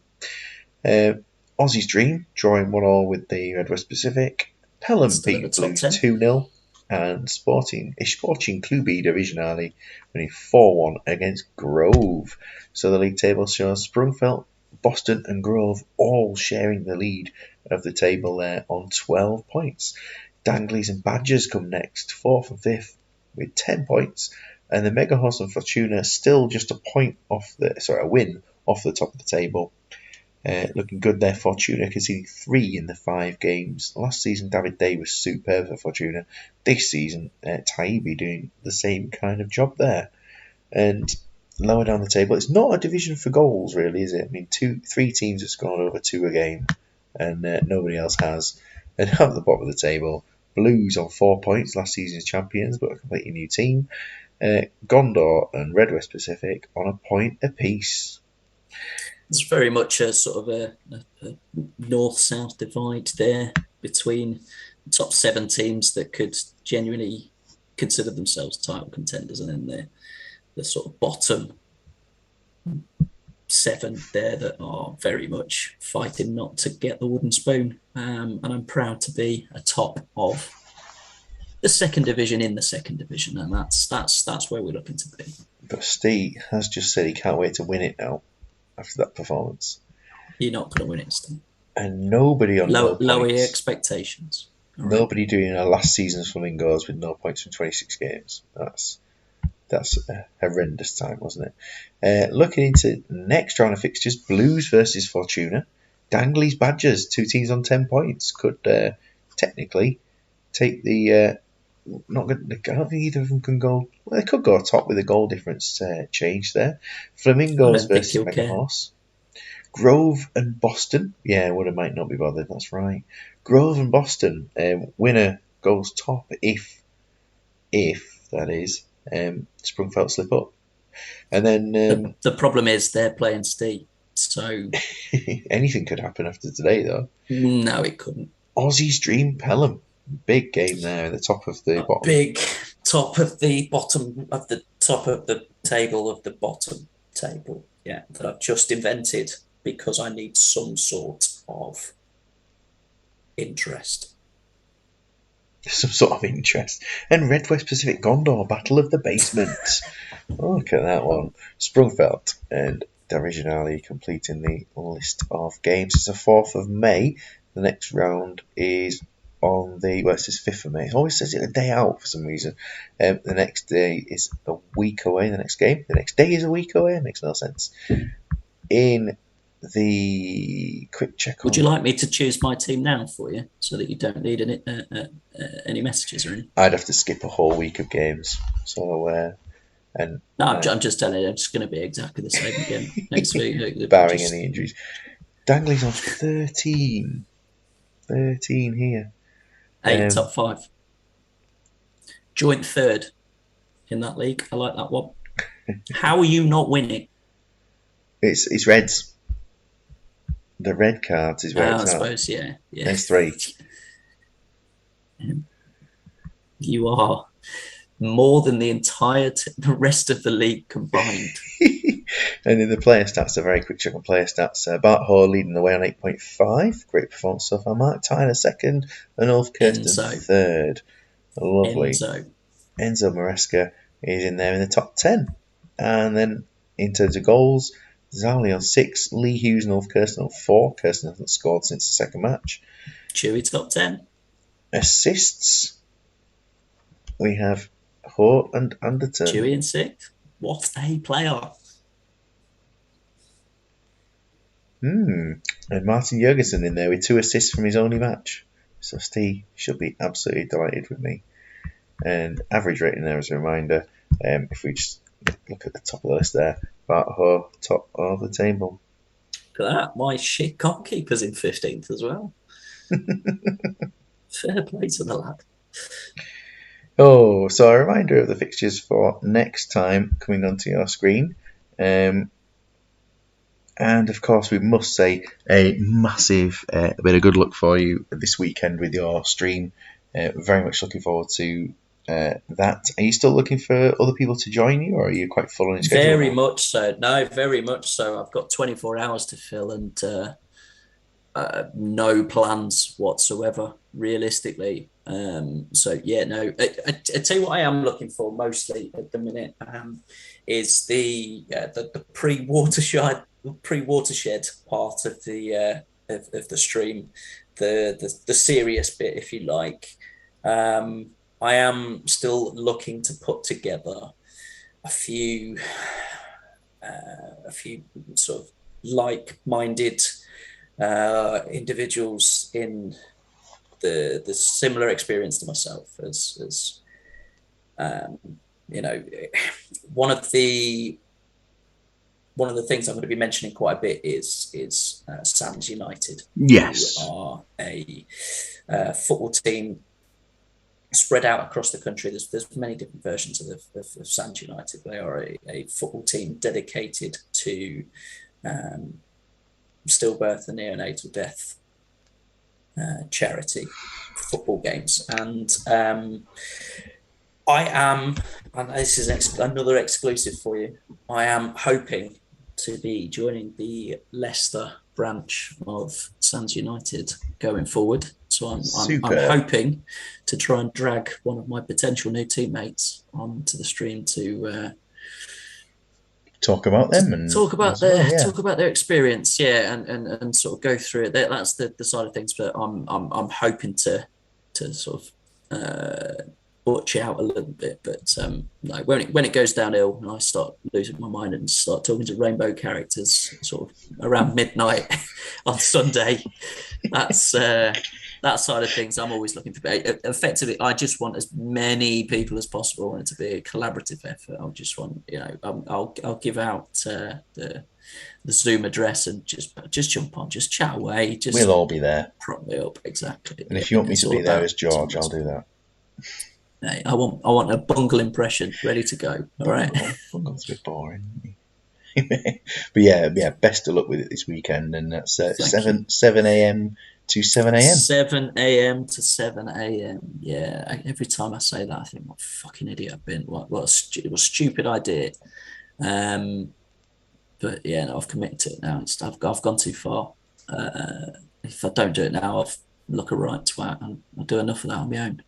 Aussie's Dream drawing 1-1 with the Red West Pacific. Pelham beat Blues 2-0. And Sporting Clube Divisionale winning 4-1 against Grove. So the league table shows Sprungfeld, Boston and Grove all sharing the lead of the table there on 12 points. Dangleys and Badgers come next, 4th and 5th with 10 points. And the Mega Horse and Fortuna still just a win off the top of the table. Looking good there. Fortuna conceding 3 in the 5 games. Last season, David Day was superb for Fortuna. This season, Taibbi doing the same kind of job there. And lower down the table, it's not a division for goals, really, is it? I mean, three teams have scored over 2 a game, and nobody else has. And at the bottom of the table, Blues on 4 points, last season's champions, but a completely new team. Gondor and Red West Pacific on a point apiece. It's very much a sort of a north-south divide there between the top 7 teams that could genuinely consider themselves title contenders, and then the sort of bottom 7 there that are very much fighting not to get the wooden spoon. And I'm proud to be atop of the second division in the second division, and that's where we're looking to be. But Steve has just said he can't wait to win it now after that performance. You're not going to win it, Steve. And nobody on no lower points. your expectations. All Nobody doing our last season's Flamingos with no points from 26 games. That's a horrendous time, wasn't it? Looking into next round of fixtures, Blues versus Fortuna. Dangley's Badgers, 2 teams on 10 points, could technically take the. Not good. I don't think either of them can go. Well, they could go top with a goal difference change there. Flamingos versus Mega Horse. Grove and Boston. Yeah, Wood might not be bothered. That's right. Grove and Boston. Winner goes top if that is. Sprungfelt slip up. And then the problem is they're playing Steve, so anything could happen after today, though. No, it couldn't. Aussie's Dream Pelham, big game there at the top of the bottom. Big top of the bottom of the top of the table of the bottom table. Yeah, that I've just invented because I need some sort of interest. Some sort of interest. And Red West Pacific Gondor, Battle of the Basement. Look at that one. Sprungfelt and Divisionale completing the list of games. It's the 4th of May. The next round is on the, well, it says 5th of May. It always says it a day out for some reason. The next day is a week away, the next game. The next day is a week away. It makes no sense. In the quick check. Would you like me to choose my team now for you so that you don't need any messages or anything? I'd have to skip a whole week of games. So, I'm just telling you, it's going to be exactly the same again next week. Barring any injuries. Dangley's on 13. 13 here. 8 top 5. Joint 3rd in that league. I like that one. How are you not winning? It's Reds. The red cards is where it's I at. suppose, yeah. There's 3. You are more than the entire the rest of the league combined. And in the player stats, a very quick check on player stats. Bart Hoare leading the way on 8.5. Great performance so far. Mark Tyler 2nd. And Ulf Kirsten 3rd. Lovely. Enzo Maresca is in there in the top 10. And then in terms of goals, Zali on 6, Lee Hughes and Ulf Kirsten on 4. Kirsten hasn't scored since the second match. Chewy top 10. Assists, we have Hoare and Anderton. Chewy in 6th. What a player. And Martin Jurgensen in there with 2 assists from his only match. So Steve should be absolutely delighted with me. And average rating there as a reminder, if we just look at the top of the list there, Bart Hoare, top of the table. Look at that. My shit goalkeeper's in 15th as well. Fair play to the lad. Oh, so a reminder of the fixtures for next time coming onto your screen. And of course, we must say a massive bit of good luck for you this weekend with your stream. Very much looking forward to that. Are you still looking for other people to join you, or are you quite full on schedule? Very much so. No, very much so. I've got 24 hours to fill and no plans whatsoever, realistically. So yeah, no. I tell you what I am looking for mostly at the minute is the pre-watershed part of the stream, the serious bit, if you like. I am still looking to put together a few sort of like-minded individuals in the similar experience to myself as one of the things I'm going to be mentioning quite a bit is Sands United. Yes. Who are a football team spread out across the country. There's many different versions of Sands United. They are a football team dedicated to stillbirth and neonatal death charity football games. And and this is another exclusive for you, I am hoping to be joining the Leicester branch of Sands United going forward. So I'm hoping to try and drag one of my potential new teammates onto the stream to talk about them and talk about their experience, and sort of go through it. That's the side of things. But I'm hoping to sort of butch out a little bit. But no, when it goes downhill and I start losing my mind and start talking to rainbow characters sort of around midnight on Sunday, that's that side of things. I'm always looking for. Effectively, I just want as many people as possible. I want it to be a collaborative effort. I just want, I'll give out the Zoom address and just jump on, just chat away. We'll all be there. Prop me up, exactly. And if you want me to be there as George, I'll do that. Hey, I want a Bungle impression ready to go. All right. Bungle's a bit boring. But yeah, best of luck with it this weekend, and that's 7 a.m. to 7 a.m. 7 a.m. to 7 a.m. Yeah, every time I say that, I think, what a fucking idiot I've been. What a stupid idea. But yeah, no, I've committed to it now. I've gone too far. If I don't do it now, I'll look a right twat, and I'll do enough of that on my own.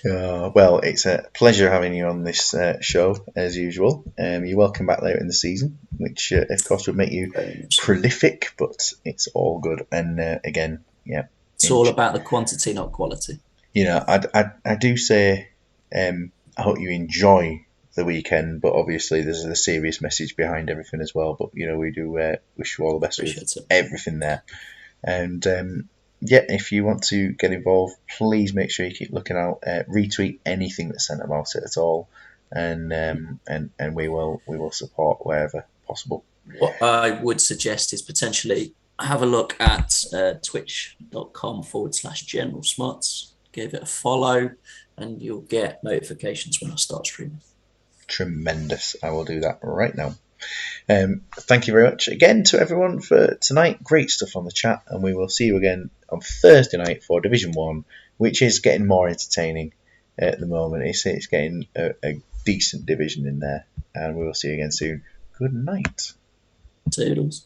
Well, it's a pleasure having you on this show as usual. You're welcome back later in the season, which of course would make you prolific, but it's all good. And again, yeah, it's all about the quantity, not quality. I do say I hope you enjoy the weekend, but obviously there's a serious message behind everything as well. But we do wish you all the best with everything there. And if you want to get involved, please make sure you keep looking out. Retweet anything that's sent about it at all, and we will support wherever possible. What I would suggest is potentially have a look at twitch.com/General Smuts. Give it a follow, and you'll get notifications when I start streaming. Tremendous! I will do that right now. Thank you very much again to everyone for tonight. Great stuff on the chat, and we will see you again on Thursday night for Division 1, which is getting more entertaining at the moment. It's getting a decent division in there, and we will see you again soon. Good night. Toodles.